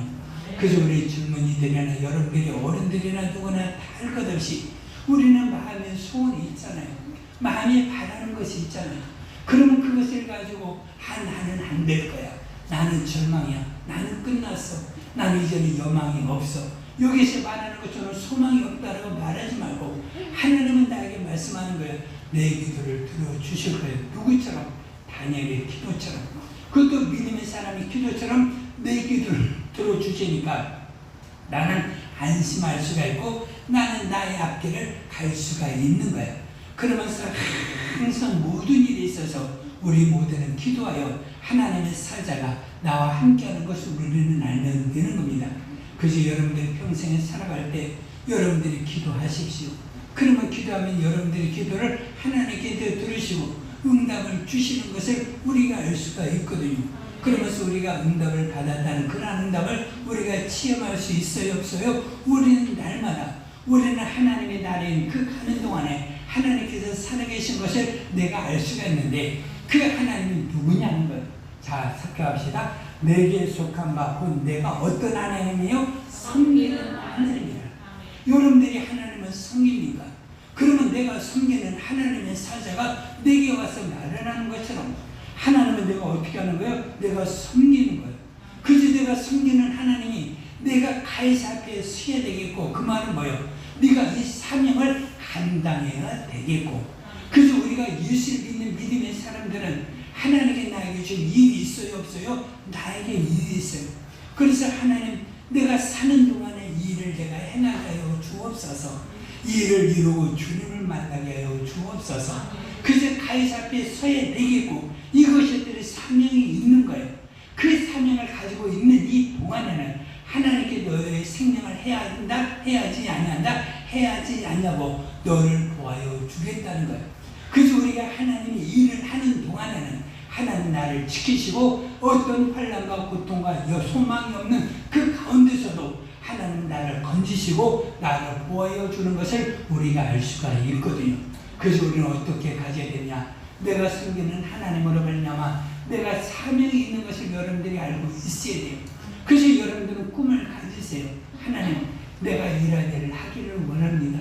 그저 우리 젊은이들이나 여러분들이 어른들이나 누구나 할 것 없이 우리는 마음에 소원이 있잖아요. 마음에 바라는 것이 있잖아요. 그러면 그것을 가지고 나는 안 될 거야. 나는 절망이야. 나는 끝났어. 나는 이제는 여망이 없어. 여기서 말하는 것처럼 소망이 없다라고 말하지 말고 하나님은 나에게 말씀하는 거예요. 내 기도를 들어주실 거예요. 누구처럼? 다니엘의 기도처럼. 그것도 믿음의 사람의 기도처럼 내 기도를 들어주시니까 나는 안심할 수가 있고 나는 나의 앞길을 갈 수가 있는 거예요. 그러면서 항상 모든 일에 있어서 우리 모두는 기도하여 하나님의 사자가 나와 함께하는 것을 우리는 알면 되는 겁니다. 그래서 여러분들이 평생에 살아갈 때 여러분들이 기도하십시오. 그러면 기도하면 여러분들의 기도를 하나님께 들으시고 응답을 주시는 것을 우리가 알 수가 있거든요. 그러면서 우리가 응답을 받았다는 그런 응답을 우리가 체험할 수 있어요, 없어요? 우리는 날마다 우리는 하나님의 나라인 그 가는 동안에 하나님께서 살아계신 것을 내가 알 수가 있는데 그 하나님이 누구냐는 거예요. 자, 살펴봅시다. 내게 속한 바 곧 내가 어떤 하나님이요? 섬기는 하나님이라. 여러분들이 하나님을 섬깁니까? 그러면 내가 섬기는 하나님의 사자가 내게 와서 말을 하는 것처럼 하나님은 내가 어떻게 하는 거예요? 내가 섬기는 거예요. 그저 내가 섬기는 하나님이 내가 가이사 앞에 서야 되겠고, 그 말은 뭐예요? 네가 이 사명을 감당해야 되겠고. 그래서 우리가 예수를 믿는 믿음의 사람들은 하나님께 나에게 좀 일이 있어요, 없어요? 나에게 일이 있어요. 그래서 하나님, 내가 사는 동안에 일을 내가 행하게 하여 주옵소서. 일을 이루고 주님을 만나게 하여 주옵소서. 그래서 가이사 앞에 서야 되겠고, 이것이 사명이 있는 거예요. 그 사명을 가지고 있는 이 동안에는 하나님께 너의 생명을 해야 한다, 해야지 아니한다, 해야지 않냐고 너를 보아여 주겠다는 거예요. 그래서 우리가 하나님이 일을 하는 동안에는 하나님 나를 지키시고 어떤 환난과 고통과 소망이 없는 그 가운데서도 하나님 나를 건지시고 나를 보호하여 주는 것을 우리가 알 수가 있거든요. 그래서 우리는 어떻게 가져야 되냐? 내가 섬기는 하나님으로 말미암아 내가 사명이 있는 것을 여러분들이 알고 있어야 돼요. 그래서 여러분들은 꿈을 가지세요. 하나님, 내가 이러한 일을 하기를 원합니다.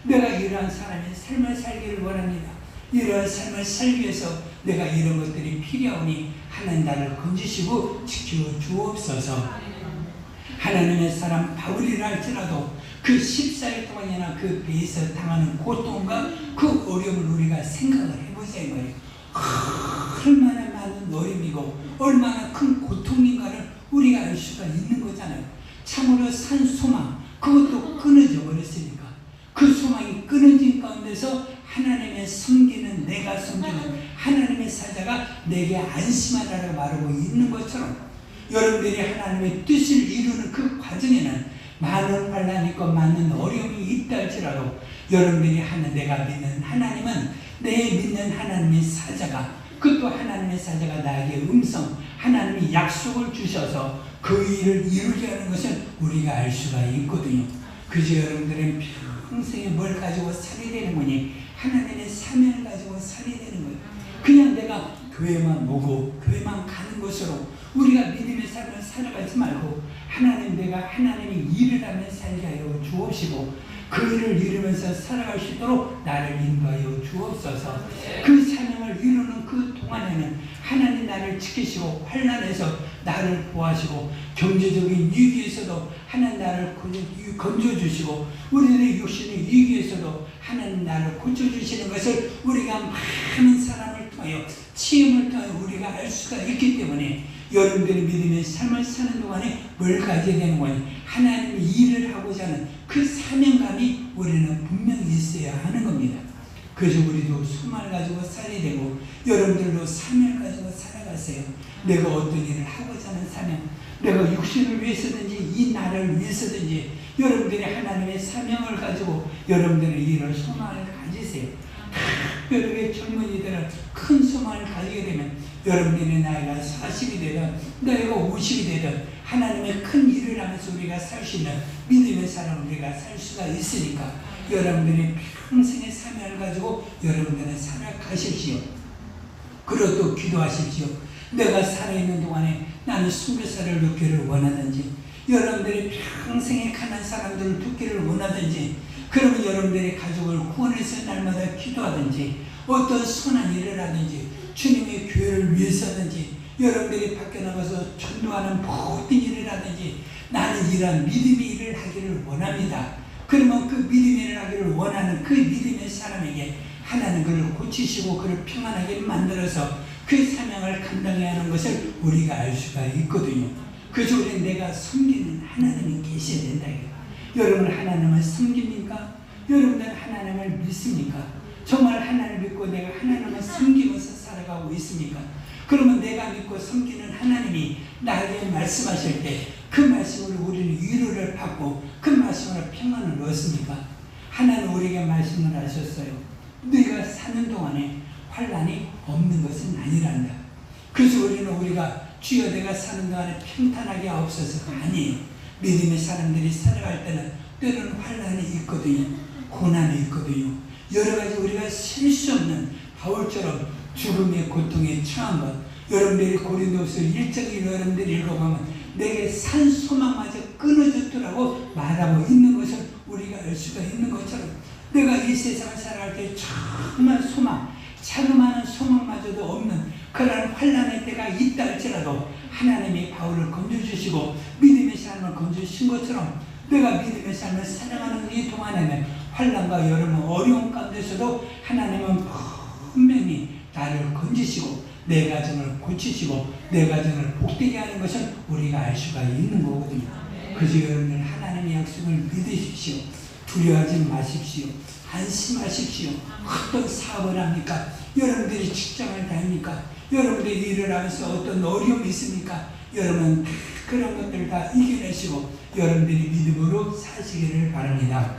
내가 이러한 사람의 삶을 살기를 원합니다. 이러한 삶을 살기 위해서 내가 이런 것들이 필요하니 하나님 나를 건지시고 지켜 주옵소서. 하나님의 사람 바울이라 할지라도 그 14일 동안이나 그 배에서 당하는 고통과 그 어려움을 우리가 생각을 해보자 이 말이에요. 얼마나 많은 어려움이고 얼마나 큰 고통인가를 우리가 알 수가 있는 거잖아요. 참으로 산 소망, 그것도 끊어져 버렸으니까 그 소망이 끊어진 가운데서 하나님의 섬기는, 내가 섬기는 하나님의 사자가 내게 안심하라고 말하고 있는 것처럼 여러분들이 하나님의 뜻을 이루는 그 과정에는 많은 환난이 있고 많은 어려움이 있다 할지라도 여러분들이 하는, 내가 믿는 하나님은, 내 믿는 하나님의 사자가, 그것도 하나님의 사자가 나에게 음성, 하나님이 약속을 주셔서 그 일을 이루게 하는 것을 우리가 알 수가 있거든요. 그래서 여러분들은 평생에 뭘 가지고 살아야 되는 거니? 하나님의 사명을 가지고 살아야 되는 거예요. 그냥 내가 교회만 오고 교회만 가는 것으로 우리가 믿음의 삶을 살아가지 말고 하나님, 내가 하나님이 일을 하며 살게 하여 주옵시고 그 일을 이루면서 살아갈 수 있도록 나를 인도하여 주옵소서. 그 사명을 이루는 그 동안에는 하나님 나를 지키시고 환난에서 나를 보호하시고 경제적인 위기에서도 하나님 나를 건져주시고 우리들의 육신의 위기에서도 하나님 나를 고쳐주시는 것을 우리가 많은 사람을 통하여 체험을 통하여 우리가 알 수가 있기 때문에 여러분들이 믿음의 삶을 사는 동안에 뭘 가져야 되는 거니? 하나님이 일을 하고자 하는 그 사명감이 우리는 분명히 있어야 하는 겁니다. 그래서 우리도 소망을 가지고 살아야 되고 여러분들도 사명을 가지고 살아가세요. 내가 어떤 일을 하고자 하는 사명, 내가 육신을 위해서든지 이 나라를 위해서든지 여러분들이 하나님의 사명을 가지고 여러분들의 일을 소망을 가지세요. 특별하게 젊은이들은 큰 소망을 가지게 되면 여러분들의 나이가 40이 되든 나이가 50이 되든 하나님의 큰 일을 하면서 우리가 살 수 있는 믿음의 사람 우리가 살 수가 있으니까 여러분들이 평생의 사명을 가지고 여러분들은 살아가십시오. 그리고 또 기도하십시오. 내가 살아있는 동안에 나는 순교사를 듣기를 원하든지 여러분들이 평생에 가난 사람들을 듣기를 원하든지 그러면 여러분들의 가족을 구원해서 날마다 기도하든지 어떤 선한 일을 하든지 주님의 교회를 위해서든지 여러분들이 밖에 나가서 전도하는 모든 일을 하든지 나는 이러한 믿음의 일을 하기를 원합니다. 그러면 그 믿음의 일을 하기를 원하는 그 믿음의 사람에게 하나님 그를 고치시고 그를 평안하게 만들어서 그 사명을 감당해야 하는 것을 우리가 알 수가 있거든요. 그래서 우리는 내가 섬기는 하나님이 계셔야 된다. 여러분 하나님을 섬깁니까? 여러분들은 하나님을 믿습니까? 정말 하나님을 믿고 내가 하나님을 섬기면서 살아가고 있습니까? 그러면 내가 믿고 섬기는 하나님이 나에게 말씀하실 때 그 말씀으로 우리는 위로를 받고 그 말씀으로 평안을 얻습니까? 하나님 우리에게 말씀을 하셨어요. 네가 사는 동안에 환난이 없는 것은 아니란다. 그래서 우리가 주여 내가 사는 동안에 평탄하게 하옵소서 아니에요. 믿음의 사람들이 살아갈 때는 때로는 환난이 있거든요. 고난이 있거든요. 여러 가지 우리가 셀 수 없는 바울처럼 죽음의 고통에 처한 것. 여러분들이 고린도후서 1장을 여러분들이 읽어보면 내게 산 소망마저 끊어졌더라고 말하고 있는 것을 우리가 알 수가 있는 것처럼 내가 이 세상을 살아갈 때 정말 소망, 자그마한 소망마저도 없는 그런 환난의 때가 있다 할지라도 하나님이 바울을 건져주시고 믿음의 삶을 건져주신 것처럼 내가 믿음의 삶을 살아가는 이 동안에는 환난과 여러 어려움 가운데서도 하나님은 분명히 나를 건지시고 내 가정을 고치시고 내 가정을 복되게 하는 것을 우리가 알 수가 있는 거거든요. 그래서 여러분들 하나님의 약속을 믿으십시오. 두려워하지 마십시오. 안심하십시오. 어떤 사업을 합니까? 여러분들이 직장을 다닙니까? 여러분들이 일을 하면서 어떤 어려움이 있습니까? 여러분 그런 것들을 다 이겨내시고 여러분들이 믿음으로 사시기를 바랍니다.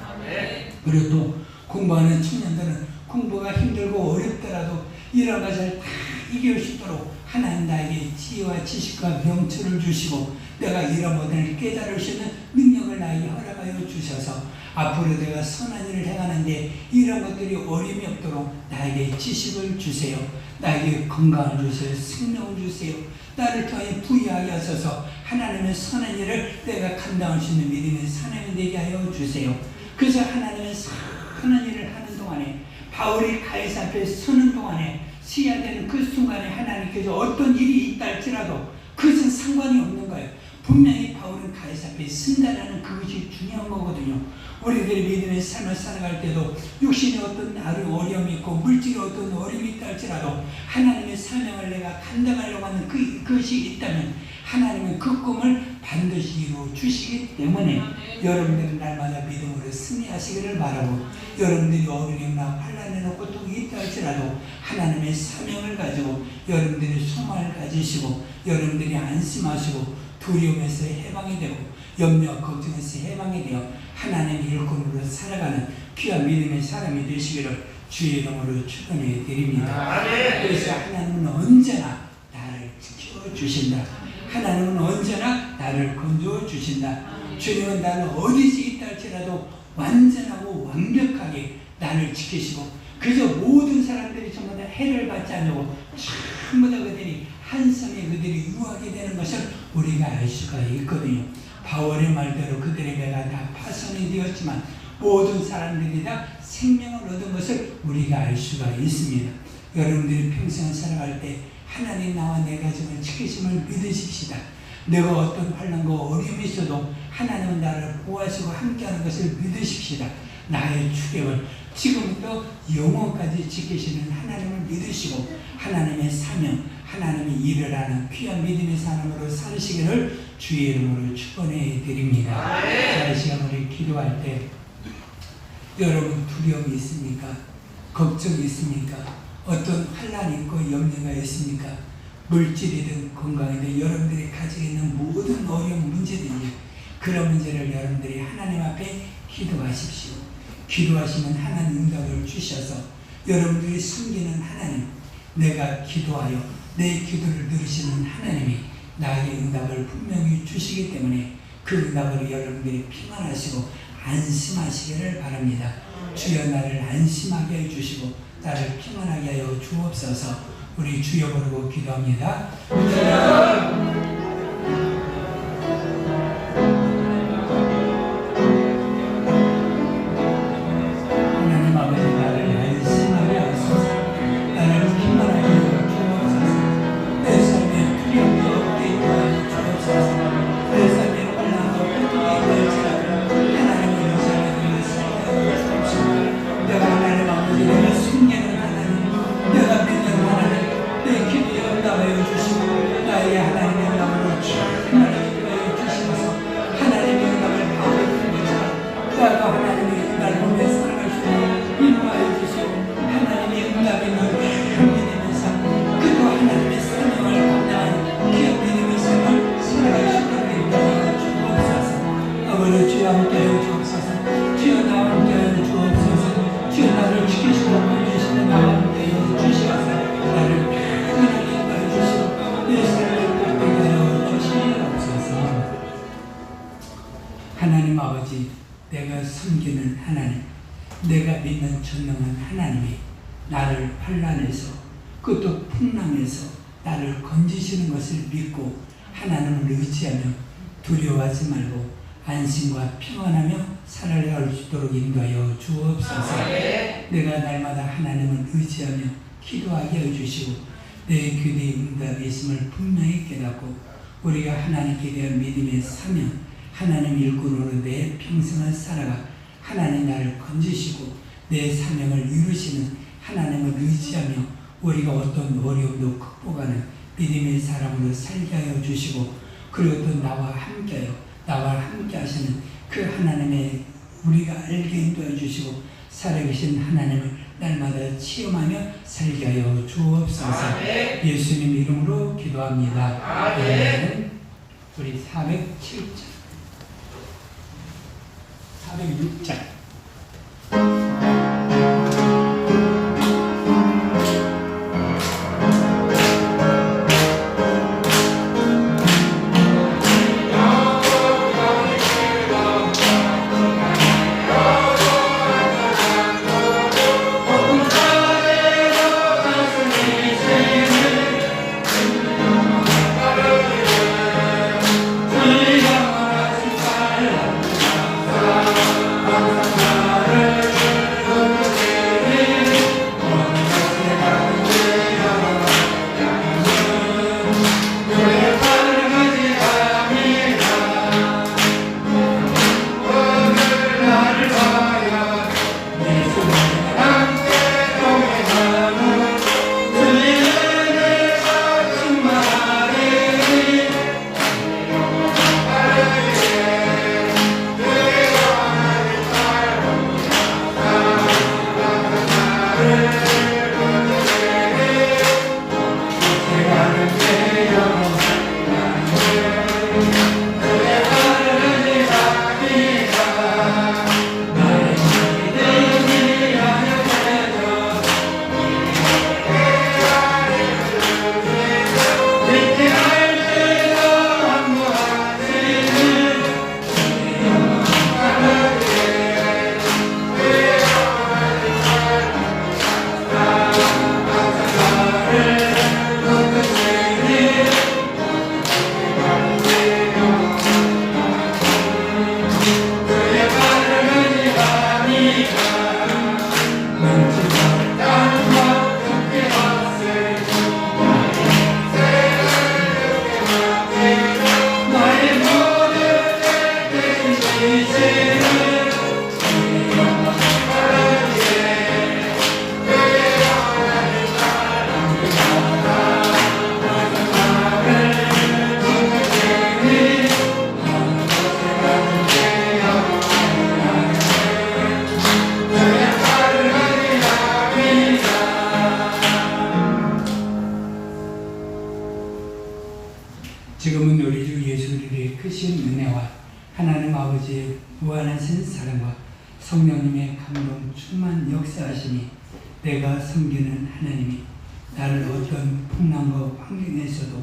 그리고 또 공부하는 청년들은 공부가 힘들고 어렵더라도 이런 것을 다 이길 수 있도록 하나님 나에게 지혜와 지식과 명철을 주시고 내가 이런 것들을 깨달을 수 있는 능력을 나에게 허락하여 주셔서 앞으로 내가 선한 일을 행하는데 이런 것들이 어려움이 없도록 나에게 지식을 주세요. 나에게 건강을 주세요. 생명을 주세요. 나를 통해 부유하게 하셔서 하나님의 선한 일을 내가 감당할 수 있는 믿음의 사람이 되게 하여 주세요. 그래서 하나님의 선한 일을 하는 동안에 바울이 가이사 앞에 서는 동안에 쉬어야 되는 그 순간에 하나님께서 어떤 일이 있다 할지라도 그것은 상관이 없는 거예요. 분명히 바울은 가이사 앞에 쓴다라는 그것이 중요한 거거든요. 우리들이 믿음의 삶을 살아갈 때도 육신의 어떤 어려움이 있고 물질의 어떤 어려움이 있다 할지라도 하나님의 사명을 내가 감당하려고 하는 그것이 있다면 하나님은 그 꿈을 반드시 이루어 주시기 때문에 여러분들은 날마다 믿음으로 승리하시기를 바라고 여러분들이 어려움이나 환난이나 고통이 있다 할지라도 하나님의 사명을 가지고 여러분들이 소망을 가지시고 여러분들이 안심하시고 두려움에서 해방이 되고 염려 걱정에서 해방이 되어 하나님의 일꾼으로 살아가는 귀한 믿음의 사람이 되시기를 주의 이름으로 축원해 드립니다. 그래서 하나님은 언제나 나를 지켜주신다. 하나님은 언제나 나를 건져주신다. 주님은 나는 어디서 있다 할지라도 완전하고 완벽하게 나를 지키시고 그래서 모든 사람들이 전부 다 해를 받지 않고 전부 다 그들이 한섬에 그들이 유하게 되는 것을 우리가 알 수가 있거든요. 바울의 말대로 그들의 배가 다 파손이 되었지만 모든 사람들이 다 생명을 얻은 것을 우리가 알 수가 있습니다. 여러분들이 평생을 살아갈 때 하나님 나와 내 가정을 지키심을 믿으십시다. 내가 어떤 환난과 어려움이 있어도 하나님은 나를 보호하시고 함께하는 것을 믿으십시다. 나의 주력을 지금부터 영원까지 지키시는 하나님을 믿으시고 하나님의 사명, 하나님의 일을 하는 귀한 믿음의 사람으로 살으시기를 주의 이름으로 축원해 드립니다. 자, 이 시간 우리 기도할 때 여러분 두려움이 있습니까? 걱정이 있습니까? 어떤 환난이 있고 염려가 있습니까? 물질이든 건강이든 여러분들이 가지고 있는 모든 어려운 문제들이 그런 문제를 여러분들이 하나님 앞에 기도하십시오. 기도하시면 하나님 응답을 주셔서 여러분들이 섬기는 하나님, 내가 기도하여 내 기도를 들으시는 하나님이 나에게 응답을 분명히 주시기 때문에 그 응답으로 여러분들이 평안하시고 안심하시기를 바랍니다. 주여 나를 안심하게 해주시고 나를 평안하게 하여 주옵소서. 우리 주여 부르고 기도합니다. 하나님 아버지 나를 안심하게 하소서. 나를 평안하게 하여 주옵소서. 내 삶에 두려움이 없게 하여 주옵소서. 내 삶에 혼란과 고통이 있을지라도 하나님을 의지하며 살게 주옵소서. 내가 하나님 아버지 내가 숨기는 하나님, 내가 믿는 하나님, 내 기도에 응답하여 주시고 나에게 하나님의 응답으로 충만하게 하여 주시면서 하나님의 응답을 받는 것처럼 나도 하나님의 응답을 보며 살아갈 수 있도록 인도하여 주시고 하나님의 응답이 있는 믿음의 삶, 그리고 하나님의 사명을 감당하는 귀한 믿음의 삶을 살아갈 수 있도록 인도하여 주옵소서. 아버지 주여 함께하여 주옵소서. 주여 나와 함께하여 주옵소서. 주여 나를 지키시고 건지시는 나와 함께하여 주시옵소서. 나를 편안하게 인도하여 주시고 내 삶을 복되게 하여 주시옵소서. 하나님 아버지, 내가 섬기는 하나님, 내가 믿는 전능한 하나님이 나를 환난에서 그것도 풍랑에서 나를 건지시는 것을 믿고 하나님을 의지하며 두려워하지 말고 안심과 평안하며 살아갈 수 있도록 인도하여 주옵소서. 내가 날마다 하나님을 의지하며 기도하게 해주시고 내 기도의 응답이 있음을 분명히 깨닫고 우리가 하나님께 대한 믿음의 사명, 하나님 일꾼으로 내 평생을 살아가 하나님 나를 건지시고 내 사명을 이루시는 하나님을 의지하며 우리가 어떤 어려움도 극복하는 믿음의 사람으로 살게 하여 주시고 그리고 또 나와 함께 하시는 그 하나님의 우리가 알게 인도해 주시고 살아계신 하나님을 날마다 체험하며 살게 하여 주옵소서. 예수님 이름으로 기도합니다. 아멘. 우리 407장 406장 지금은 우리 주 예수 그리스도의 크신 은혜와 하나님 아버지의 무한하신 사랑과 성령님의 감동 충만 역사하심이 내가 섬기는 하나님이 나를 어떤 풍랑과 환경에서도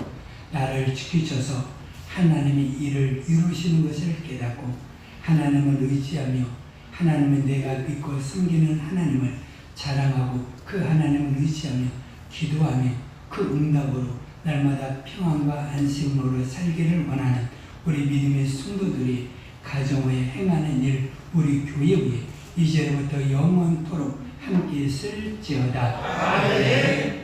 나를 지키셔서 하나님의 일을 이루시는 것을 깨닫고 하나님을 의지하며 하나님은 내가 믿고 섬기는 하나님을 자랑하고 그 하나님을 의지하며 기도하며 그 응답으로 날마다 평안과 안식으로 살기를 원하는 우리 믿음의 성도들이 가정에 행하는 일, 우리 교회 위에 이제부터 영원토록 함께 있을지어다. 아멘.